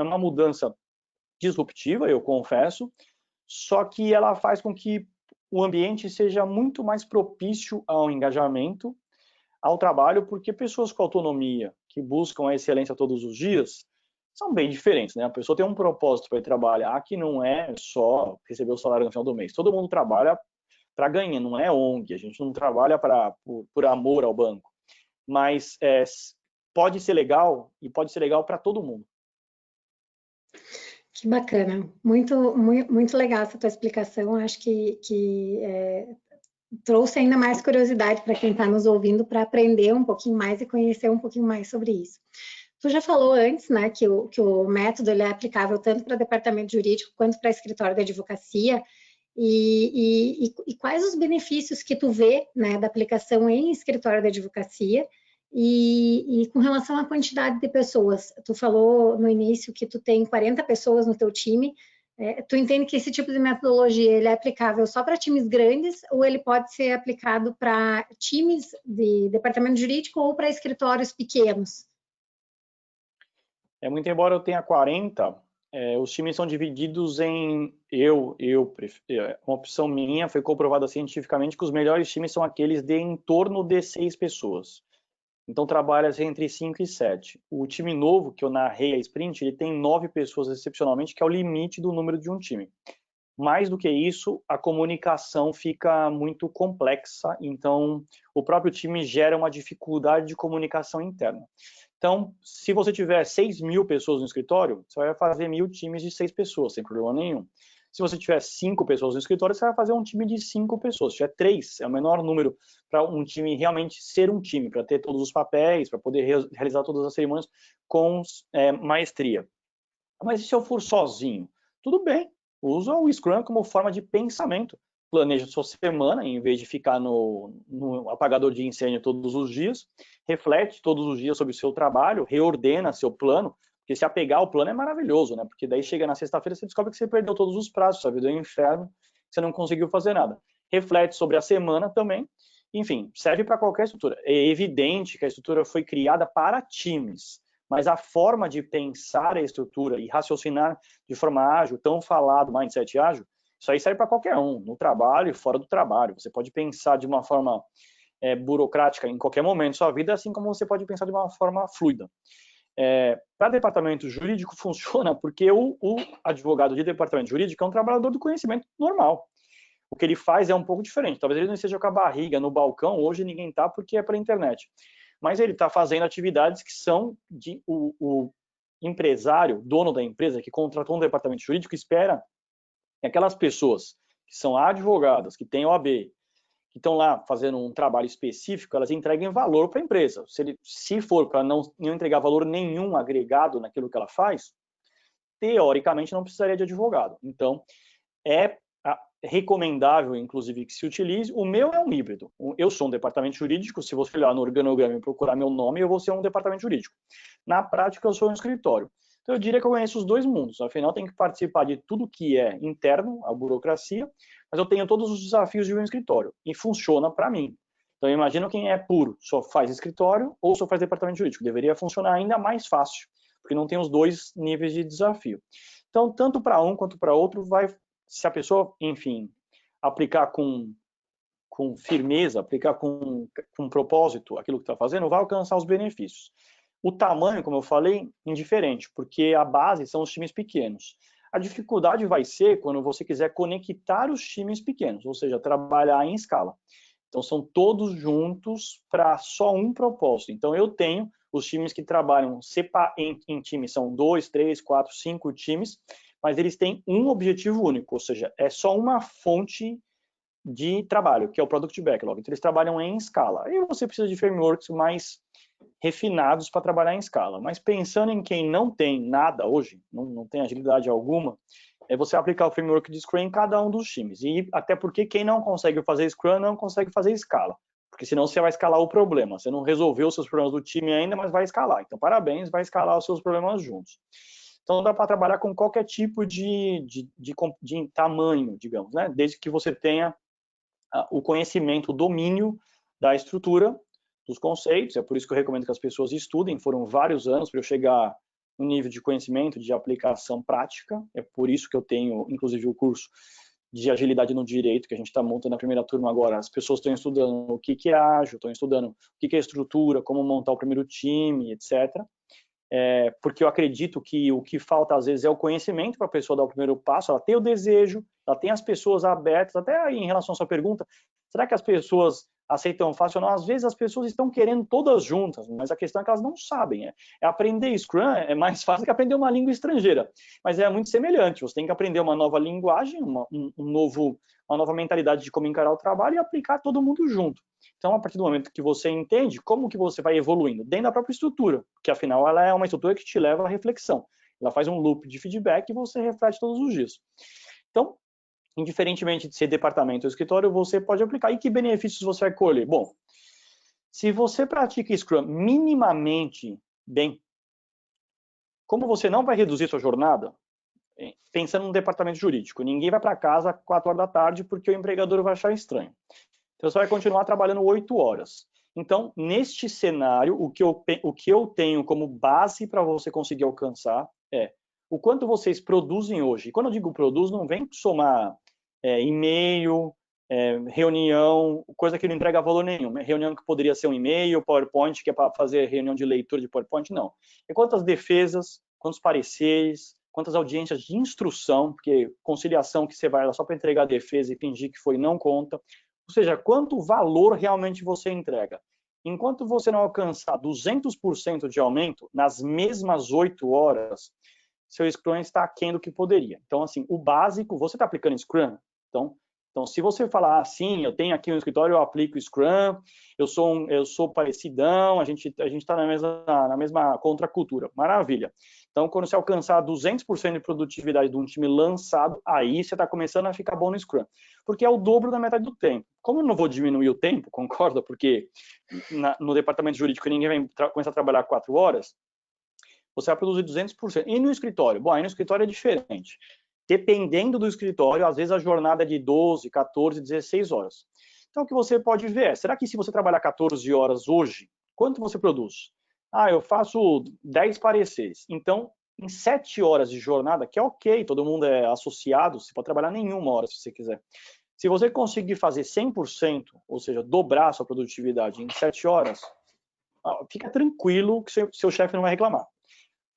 uma mudança disruptiva, eu confesso, só que ela faz com que o ambiente seja muito mais propício ao engajamento, ao trabalho, porque pessoas com autonomia, que buscam a excelência todos os dias, são bem diferentes, né? A pessoa tem um propósito para ir trabalhar que não é só receber o salário no final do mês. Todo mundo trabalha para ganhar, não é ONG. A gente não trabalha por amor ao banco. Mas pode ser legal e pode ser legal para todo mundo. Que bacana. Muito, muito, muito legal essa tua explicação. Acho que trouxe ainda mais curiosidade para quem está nos ouvindo para aprender um pouquinho mais e conhecer um pouquinho mais sobre isso. Tu já falou antes, né, que o método ele é aplicável tanto para departamento jurídico quanto para escritório de advocacia. E quais os benefícios que tu vê, né, da aplicação em escritório de advocacia E com relação à quantidade de pessoas, tu falou no início que tu tem 40 pessoas no teu time. Tu entende que esse tipo de metodologia ele é aplicável só para times grandes ou ele pode ser aplicado para times de departamento jurídico ou para escritórios pequenos? Muito embora eu tenha 40, os times são divididos em uma opção minha, foi comprovada cientificamente que os melhores times são aqueles de em torno de 6 pessoas. Então trabalha-se entre 5 e 7. O time novo, que eu narrei a sprint, ele tem 9 pessoas excepcionalmente, que é o limite do número de um time. Mais do que isso, a comunicação fica muito complexa, então o próprio time gera uma dificuldade de comunicação interna. Então, se você tiver 6.000 pessoas no escritório, você vai fazer 1.000 times de 6 pessoas, sem problema nenhum. Se você tiver 5 pessoas no escritório, você vai fazer um time de 5 pessoas. Se tiver 3, é o menor número para um time realmente ser um time, para ter todos os papéis, para poder realizar todas as cerimônias com maestria. Mas e se eu for sozinho? Tudo bem, usa o Scrum como forma de pensamento. Planeja sua semana, em vez de ficar no apagador de incêndio todos os dias. Reflete todos os dias sobre o seu trabalho, reordena seu plano, porque se apegar ao plano é maravilhoso, né? Porque daí chega na sexta-feira você descobre que você perdeu todos os prazos, sua vida é um inferno, você não conseguiu fazer nada. Reflete sobre a semana também. Enfim, serve para qualquer estrutura. É evidente que a estrutura foi criada para times, mas a forma de pensar a estrutura e raciocinar de forma ágil, tão falado mindset ágil, isso aí serve para qualquer um, no trabalho e fora do trabalho. Você pode pensar de uma forma burocrática em qualquer momento da sua vida, assim como você pode pensar de uma forma fluida. Para departamento jurídico funciona porque o advogado de departamento jurídico é um trabalhador do conhecimento normal. O que ele faz é um pouco diferente. Talvez ele não esteja com a barriga no balcão, hoje ninguém está porque é pela internet. Mas ele está fazendo atividades que são de o empresário, dono da empresa, que contratou um departamento jurídico, espera que aquelas pessoas que são advogadas, que têm OAB, que estão lá fazendo um trabalho específico, elas entreguem valor para a empresa. Se for para não entregar valor nenhum agregado naquilo que ela faz, teoricamente não precisaria de advogado. Então, é recomendável, inclusive, que se utilize. O meu é um híbrido. Eu sou um departamento jurídico, se você olhar no organograma e procurar meu nome, eu vou ser um departamento jurídico. Na prática, eu sou um escritório. Então, eu diria que eu conheço os dois mundos. Afinal, tenho que participar de tudo que é interno, a burocracia, mas eu tenho todos os desafios de um escritório. E funciona para mim. Então, eu imagino quem é puro, só faz escritório ou só faz departamento jurídico. Deveria funcionar ainda mais fácil, porque não tem os dois níveis de desafio. Então, tanto para um quanto para outro, se a pessoa, enfim, aplicar com firmeza, aplicar com propósito aquilo que está fazendo, vai alcançar os benefícios. O tamanho, como eu falei, indiferente, porque a base são os times pequenos. A dificuldade vai ser quando você quiser conectar os times pequenos, ou seja, trabalhar em escala. Então, são todos juntos para só um propósito. Então, eu tenho os times que trabalham em times, são 2, 3, 4, 5 times, mas eles têm um objetivo único, ou seja, é só uma fonte de trabalho, que é o Product Backlog. Então, eles trabalham em escala. Aí você precisa de frameworks mais refinados para trabalhar em escala. Mas pensando em quem não tem nada hoje, não tem agilidade alguma, é você aplicar o framework de Scrum em cada um dos times. E até porque quem não consegue fazer Scrum não consegue fazer escala. Porque senão você vai escalar o problema. Você não resolveu os seus problemas do time ainda, mas vai escalar. Então, parabéns, vai escalar os seus problemas juntos. Então, dá para trabalhar com qualquer tipo de tamanho, digamos, né? Desde que você tenha o conhecimento, o domínio da estrutura, dos conceitos. É por isso que eu recomendo que as pessoas estudem. Foram vários anos para eu chegar no nível de conhecimento, de aplicação prática. É por isso que eu tenho, inclusive, o curso de agilidade no direito, que a gente está montando na primeira turma agora. As pessoas estão estudando o que é ágil, estão estudando o que é estrutura, como montar o primeiro time, etc. Porque eu acredito que o que falta às vezes é o conhecimento para a pessoa dar o primeiro passo. Ela tem o desejo, ela tem as pessoas abertas, até aí em relação à sua pergunta, será que as pessoas aceitam fácil ou não? Às vezes as pessoas estão querendo todas juntas, mas a questão é que elas não sabem. Aprender Scrum é mais fácil que aprender uma língua estrangeira, mas é muito semelhante. Você tem que aprender uma nova linguagem, uma nova mentalidade de como encarar o trabalho e aplicar todo mundo junto. Então, a partir do momento que você entende como que você vai evoluindo dentro da própria estrutura, que afinal ela é uma estrutura que te leva à reflexão. Ela faz um loop de feedback e você reflete todos os dias. Então, indiferentemente de ser departamento ou escritório, você pode aplicar. E que benefícios você vai colher? Bom, Se você pratica Scrum minimamente bem, como você não vai reduzir sua jornada, pensando no departamento jurídico, ninguém vai para casa 4 horas da tarde porque o empregador vai achar estranho. Então, você vai continuar trabalhando 8 horas. Então, neste cenário, o que eu tenho como base para você conseguir alcançar é o quanto vocês produzem hoje. E quando eu digo produz, não vem somar e-mail, reunião, coisa que não entrega valor nenhum. Reunião que poderia ser um e-mail, PowerPoint, que é para fazer reunião de leitura de PowerPoint, não. É quantas defesas, quantos pareceres, quantas audiências de instrução, porque conciliação que você vai lá só para entregar a defesa e fingir que foi não conta. Ou seja, quanto valor realmente você entrega. Enquanto você não alcançar 200% de aumento nas mesmas 8 horas, seu Scrum está aquém do que poderia. Então, assim, o básico, você está aplicando Scrum? Então, se você falar assim, eu tenho aqui um escritório, eu aplico Scrum, eu sou parecidão, a gente está na mesma contracultura. Maravilha. Então, quando você alcançar 200% de produtividade de um time lançado, aí você está começando a ficar bom no Scrum. Porque é o dobro da metade do tempo. Como eu não vou diminuir o tempo, concorda? Porque no departamento jurídico ninguém vai começar a trabalhar 4 horas, você vai produzir 200%. E no escritório? Bom, aí no escritório é diferente. Dependendo do escritório, às vezes a jornada é de 12, 14, 16 horas. Então, o que você pode ver é, será que se você trabalhar 14 horas hoje, quanto você produz? Eu faço 10 pareceres. Então, em 7 horas de jornada, que é ok, todo mundo é associado, você pode trabalhar nenhuma hora se você quiser. Se você conseguir fazer 100%, ou seja, dobrar a sua produtividade em 7 horas, fica tranquilo que seu chefe não vai reclamar.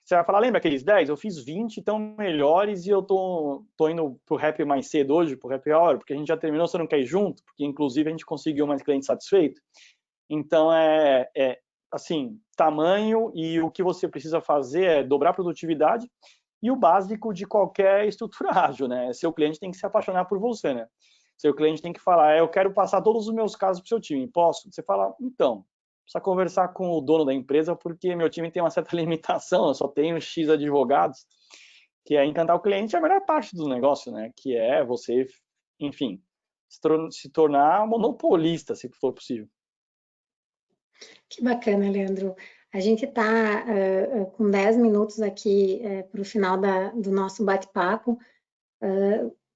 Você vai falar, lembra aqueles 10? Eu fiz 20, então melhores, e eu tô indo pro Happy mais cedo hoje, pro Happy Hour, porque a gente já terminou, você não quer ir junto? Porque, inclusive, a gente conseguiu mais cliente satisfeito. Então, assim, tamanho, e o que você precisa fazer é dobrar a produtividade, e o básico de qualquer estrutura ágil, né? Seu cliente tem que se apaixonar por você, né? Seu cliente tem que falar, eu quero passar todos os meus casos pro seu time, posso? Você fala, então, precisa conversar com o dono da empresa, porque meu time tem uma certa limitação, eu só tenho X advogados, que é encantar o cliente é a melhor parte do negócio, né? Que é você, enfim, se tornar monopolista, se for possível. Que bacana, Leandro. A gente está com 10 minutos aqui para o final do nosso bate-papo.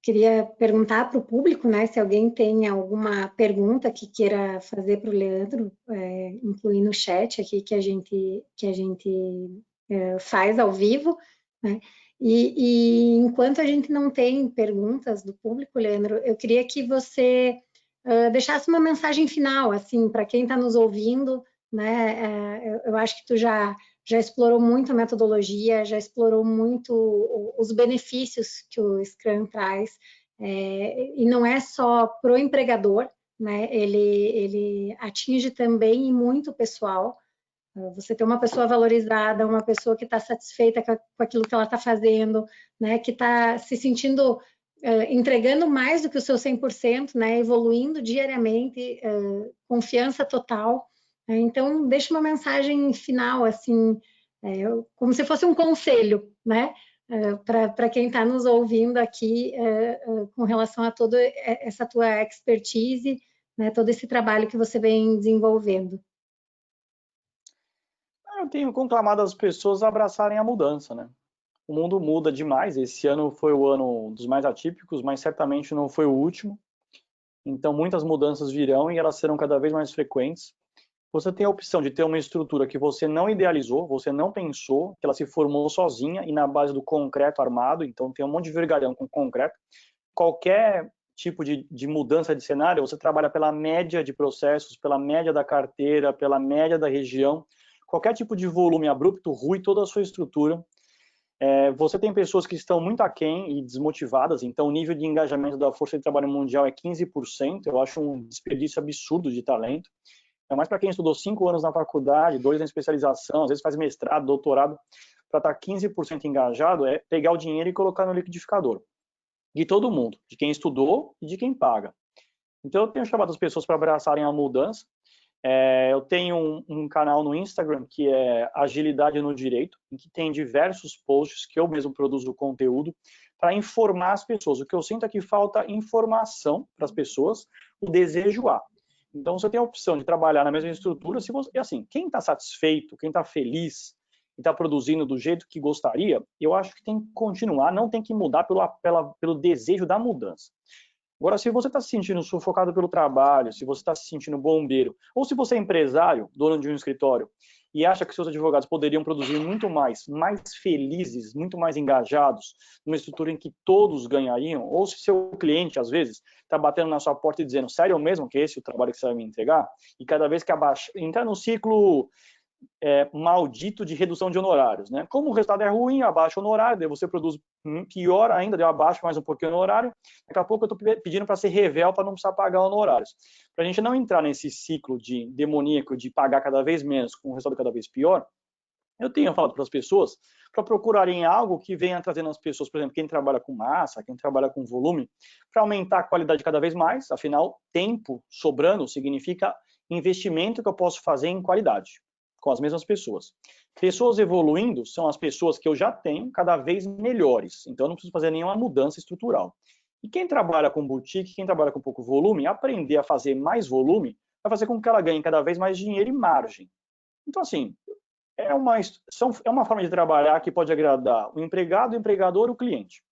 Queria perguntar para o público, né, se alguém tem alguma pergunta que queira fazer para o Leandro, incluir no chat aqui que a gente faz ao vivo, né? E enquanto a gente não tem perguntas do público, Leandro, eu queria que você deixasse uma mensagem final, assim, para quem está nos ouvindo, né? Eu acho que tu já explorou muito a metodologia, já explorou muito os benefícios que o Scrum traz, e não é só para o empregador, né? Ele atinge também muito o pessoal. Você ter uma pessoa valorizada, uma pessoa que está satisfeita com aquilo que ela está fazendo, né? Que está se sentindo entregando mais do que o seu 100%, né? Evoluindo diariamente, confiança total. Então, deixa uma mensagem final, assim, como se fosse um conselho, né? Para quem está nos ouvindo aqui, com relação a toda essa tua expertise, né? Todo esse trabalho que você vem desenvolvendo. Eu tenho conclamado as pessoas a abraçarem a mudança, né? O mundo muda demais. Esse ano foi o ano dos mais atípicos, mas certamente não foi o último. Então, muitas mudanças virão e elas serão cada vez mais frequentes. Você tem a opção de ter uma estrutura que você não idealizou, você não pensou, que ela se formou sozinha e na base do concreto armado. Então, tem um monte de vergalhão com concreto. Qualquer tipo de mudança de cenário, você trabalha pela média de processos, pela média da carteira, pela média da região. Qualquer tipo de volume abrupto rui toda a sua estrutura. Você tem pessoas que estão muito aquém e desmotivadas, então o nível de engajamento da força de trabalho mundial é 15%, eu acho um desperdício absurdo de talento. É mais para quem estudou 5 anos na faculdade, 2 na especialização, às vezes faz mestrado, doutorado, para estar 15% engajado, é pegar o dinheiro e colocar no liquidificador. De todo mundo, de quem estudou e de quem paga. Então eu tenho chamado as pessoas para abraçarem a mudança. Eu tenho um canal no Instagram que é Agilidade no Direito, em que tem diversos posts que eu mesmo produzo conteúdo para informar as pessoas. O que eu sinto é que falta informação para as pessoas, o desejo há. Então, você tem a opção de trabalhar na mesma estrutura, se você, e assim, quem está satisfeito, quem está feliz e está produzindo do jeito que gostaria, eu acho que tem que continuar, não tem que mudar pelo desejo da mudança. Agora, se você está se sentindo sufocado pelo trabalho, se você está se sentindo bombeiro, ou se você é empresário, dono de um escritório, e acha que seus advogados poderiam produzir muito mais felizes, muito mais engajados, numa estrutura em que todos ganhariam, ou se seu cliente, às vezes, está batendo na sua porta e dizendo, sério mesmo que esse é o trabalho que você vai me entregar? E cada vez que abaixa, entrar no ciclo maldito de redução de honorários, né? Como o resultado é ruim, abaixa o honorário, daí você produz pior ainda, daí eu abaixo mais um pouquinho o honorário, daqui a pouco eu estou pedindo para ser revel para não precisar pagar honorários. Para a gente não entrar nesse ciclo de demoníaco de pagar cada vez menos com um resultado cada vez pior, eu tenho falado para as pessoas para procurarem algo que venha trazendo as pessoas, por exemplo, quem trabalha com massa, quem trabalha com volume, para aumentar a qualidade cada vez mais, afinal, tempo sobrando significa investimento que eu posso fazer em qualidade com as mesmas pessoas. Pessoas evoluindo são as pessoas que eu já tenho cada vez melhores, então eu não preciso fazer nenhuma mudança estrutural. E quem trabalha com boutique, quem trabalha com pouco volume, aprender a fazer mais volume vai fazer com que ela ganhe cada vez mais dinheiro e margem. Então, assim, é uma forma de trabalhar que pode agradar o empregado, o empregador, o cliente.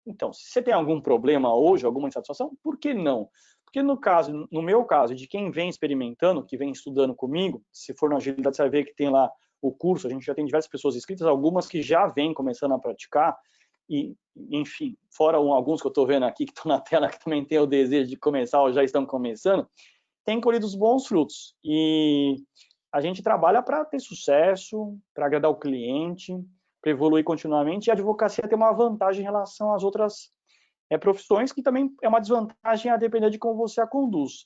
Então, se você tem algum problema hoje, alguma insatisfação, por que não? Porque no meu caso, de quem vem experimentando, que vem estudando comigo, se for na agilidade, você vai ver que tem lá o curso, a gente já tem diversas pessoas inscritas, algumas que já vêm começando a praticar, e, enfim, fora alguns que eu estou vendo aqui, que estão na tela, que também têm o desejo de começar ou já estão começando, tem colhido os bons frutos. E a gente trabalha para ter sucesso, para agradar o cliente, para evoluir continuamente, e a advocacia tem uma vantagem em relação às outras profissões, que também é uma desvantagem a depender de como você a conduz.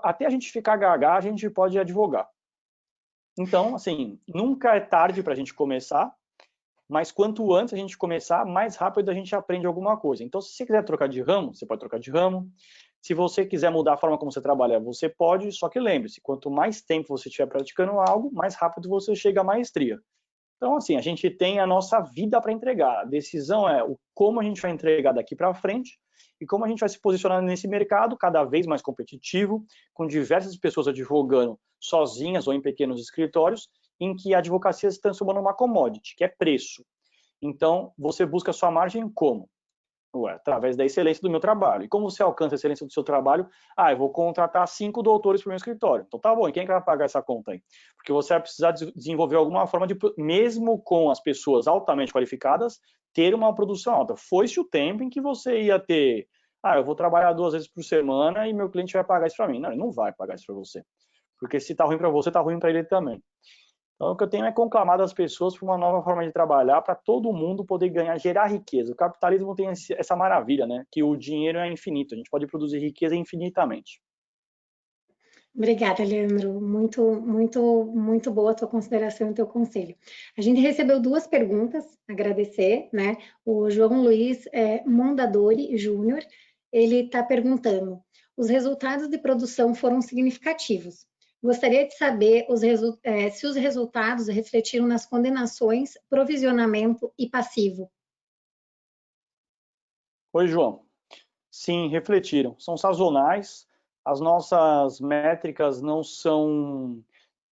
Até a gente ficar gaga, a gente pode advogar. Então, assim, nunca é tarde para a gente começar, mas quanto antes a gente começar, mais rápido a gente aprende alguma coisa. Então, se você quiser trocar de ramo, você pode trocar de ramo. Se você quiser mudar a forma como você trabalha, você pode, só que lembre-se, quanto mais tempo você estiver praticando algo, mais rápido você chega à maestria. Então, assim, a gente tem a nossa vida para entregar. A decisão é como a gente vai entregar daqui para frente e como a gente vai se posicionar nesse mercado cada vez mais competitivo, com diversas pessoas advogando sozinhas ou em pequenos escritórios, em que a advocacia se transforma numa commodity, que é preço. Então, você busca a sua margem como? Através da excelência do meu trabalho. E como você alcança a excelência do seu trabalho? Eu vou contratar 5 doutores para o meu escritório. Então tá bom, e quem que vai pagar essa conta aí? Porque você vai precisar desenvolver alguma forma de, mesmo com as pessoas altamente qualificadas, ter uma produção alta. Foi-se o tempo em que você ia ter, eu vou trabalhar 2 vezes por semana e meu cliente vai pagar isso para mim. Não, ele não vai pagar isso para você. Porque se tá ruim para você, tá ruim para ele também. Então, o que eu tenho é conclamado as pessoas para uma nova forma de trabalhar, para todo mundo poder ganhar, gerar riqueza. O capitalismo tem essa maravilha, né? Que o dinheiro é infinito, a gente pode produzir riqueza infinitamente. Obrigada, Leandro. Muito boa a tua consideração e teu conselho. A gente recebeu 2 perguntas, agradecer, né? O João Luiz Mondadori Júnior, ele está perguntando: os resultados de produção foram significativos. Gostaria de saber se os resultados refletiram nas condenações, provisionamento e passivo. Oi, João. Sim, refletiram. São sazonais, as nossas métricas não são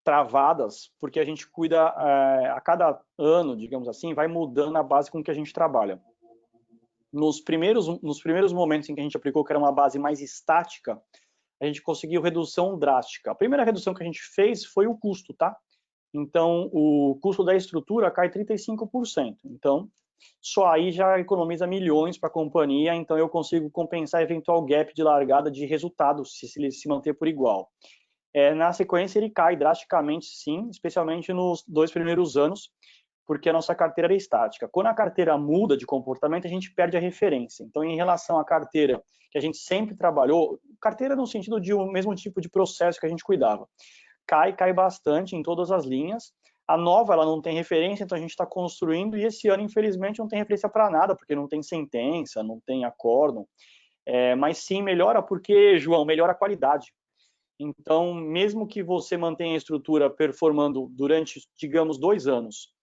travadas, porque a gente cuida, a cada ano, digamos assim, vai mudando a base com que a gente trabalha. Nos primeiros momentos em que a gente aplicou, que era uma base mais estática, a gente conseguiu redução drástica. A primeira redução que a gente fez foi o custo, tá? Então, o custo da estrutura cai 35%. Então, só aí já economiza milhões para a companhia, então eu consigo compensar eventual gap de largada de resultados, se ele se manter por igual. Na sequência, ele cai drasticamente, sim, especialmente nos 2 primeiros anos, porque a nossa carteira era estática. Quando a carteira muda de comportamento, a gente perde a referência. Então, em relação à carteira que a gente sempre trabalhou, carteira no sentido de o mesmo tipo de processo que a gente cuidava, cai bastante em todas as linhas. A nova, ela não tem referência, então a gente está construindo, e esse ano, infelizmente, não tem referência para nada, porque não tem sentença, não tem acórdão, mas sim melhora porque, João, melhora a qualidade. Então, mesmo que você mantenha a estrutura performando durante, digamos, 2 anos,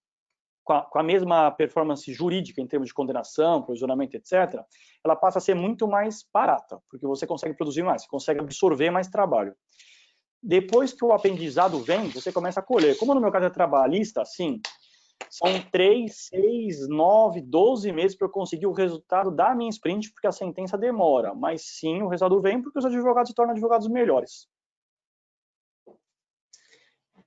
com a mesma performance jurídica em termos de condenação, provisionamento, etc., ela passa a ser muito mais barata, porque você consegue produzir mais, você consegue absorver mais trabalho. Depois que o aprendizado vem, você começa a colher. Como no meu caso é trabalhista, assim, são 3, 6, 9, 12 meses para eu conseguir o resultado da minha sprint, porque a sentença demora. Mas sim, o resultado vem porque os advogados se tornam advogados melhores.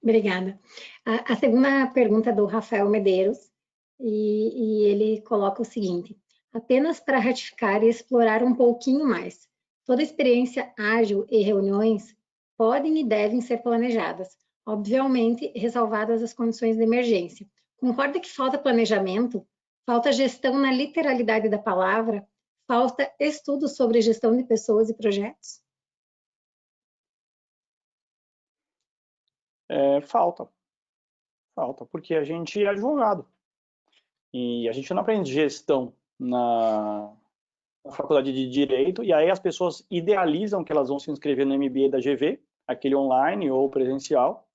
Obrigada. A segunda pergunta é do Rafael Medeiros, e ele coloca o seguinte: apenas para ratificar e explorar um pouquinho mais. Toda experiência ágil e reuniões podem e devem ser planejadas, obviamente ressalvadas as condições de emergência. Concorda que falta planejamento, falta gestão na literalidade da palavra, falta estudo sobre gestão de pessoas e projetos? Falta, porque a gente é advogado. E a gente não aprende gestão na faculdade de Direito, e aí as pessoas idealizam que elas vão se inscrever no MBA da GV, aquele online ou presencial,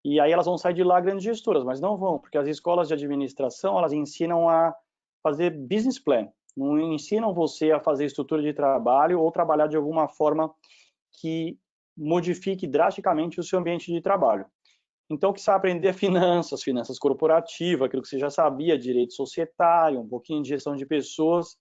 e aí elas vão sair de lá grandes gestoras, mas não vão, porque as escolas de administração, elas ensinam a fazer business plan, não ensinam você a fazer estrutura de trabalho ou trabalhar de alguma forma que modifique drasticamente o seu ambiente de trabalho. Então, o que você vai aprender é finanças corporativas, aquilo que você já sabia, direito societário, um pouquinho de gestão de pessoas.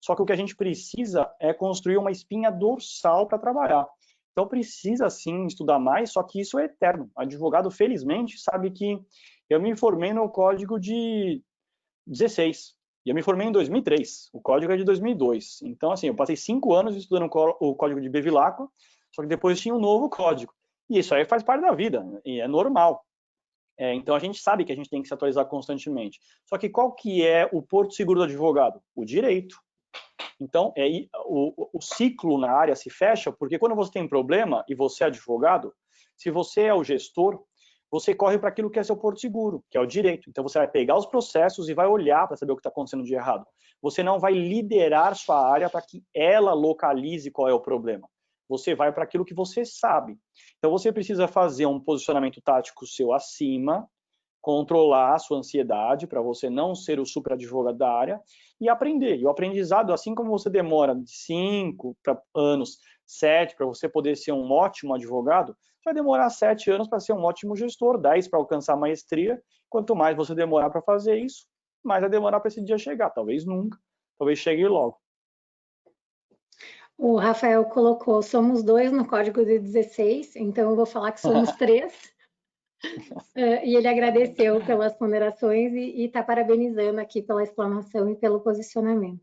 Só que o que a gente precisa é construir uma espinha dorsal para trabalhar. Então, precisa sim estudar mais, só que isso é eterno. O advogado, felizmente, sabe que eu me formei no Código de 16, e eu me formei em 2003, o Código é de 2002. Então, assim, eu passei 5 anos estudando o Código de Bevilacqua, só que depois tinha um novo código. E isso aí faz parte da vida, e é normal. Então, a gente sabe que a gente tem que se atualizar constantemente. Só que qual que é o porto seguro do advogado? O direito. Então, o ciclo na área se fecha, porque quando você tem problema e você é advogado, se você é o gestor, você corre para aquilo que é seu porto seguro, que é o direito. Então, você vai pegar os processos e vai olhar para saber o que está acontecendo de errado. Você não vai liderar sua área para que ela localize qual é o problema. Você vai para aquilo que você sabe. Então, você precisa fazer um posicionamento tático seu acima, controlar a sua ansiedade para você não ser o super advogado da área e aprender. E o aprendizado, assim como você demora de 5 anos, 7 para você poder ser um ótimo advogado, vai demorar 7 anos para ser um ótimo gestor, 10 para alcançar a maestria. Quanto mais você demorar para fazer isso, mais vai demorar para esse dia chegar. Talvez nunca, talvez chegue logo. O Rafael colocou, somos 2 no código de 16, então eu vou falar que somos 3. E ele agradeceu pelas ponderações e está parabenizando aqui pela explanação e pelo posicionamento.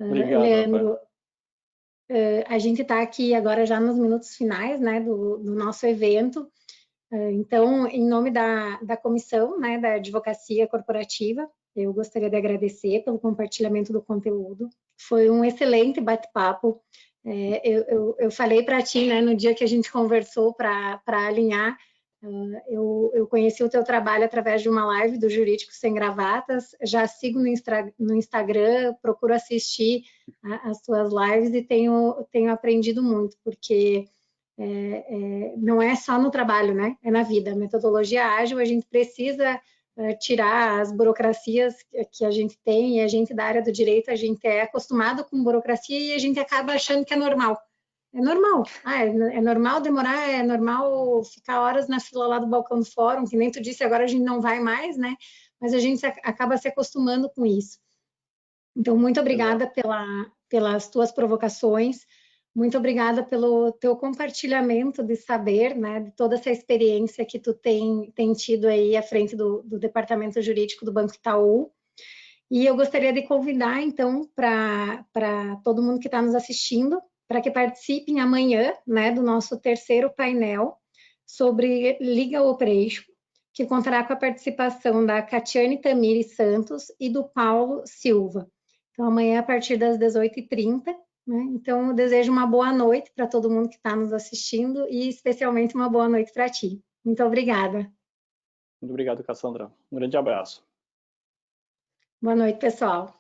Obrigado, Leandro, Rafael. A gente está aqui agora já nos minutos finais, né, do nosso evento. Então, em nome da comissão, né, da advocacia corporativa, eu gostaria de agradecer pelo compartilhamento do conteúdo. Foi um excelente bate-papo. Eu falei para ti, né, no dia que a gente conversou para alinhar, eu conheci o teu trabalho através de uma live do Jurídico Sem Gravatas, já sigo no Instagram, procuro assistir as tuas lives e tenho aprendido muito, porque não é só no trabalho, né? É na vida. A metodologia ágil, a gente precisa tirar as burocracias que a gente tem, e a gente da área do direito, a gente é acostumado com burocracia e a gente acaba achando que é normal. É normal. É normal demorar, é normal ficar horas na fila lá do balcão do fórum, que nem tu disse, agora a gente não vai mais, né? Mas a gente acaba se acostumando com isso. Então, muito obrigada pelas tuas provocações, muito obrigada pelo teu compartilhamento de saber, né, de toda essa experiência que tu tem tido aí à frente do Departamento Jurídico do Banco Itaú. E eu gostaria de convidar, então, para todo mundo que está nos assistindo, para que participem amanhã, né, do nosso terceiro painel sobre Legal Operation, que contará com a participação da Catiane Tamires Santos e do Paulo Silva. Então, amanhã, a partir das 18h30, né? Então, eu desejo uma boa noite para todo mundo que está nos assistindo e, especialmente, uma boa noite para ti. Muito obrigada. Muito obrigado, Cassandra. Um grande abraço. Boa noite, pessoal.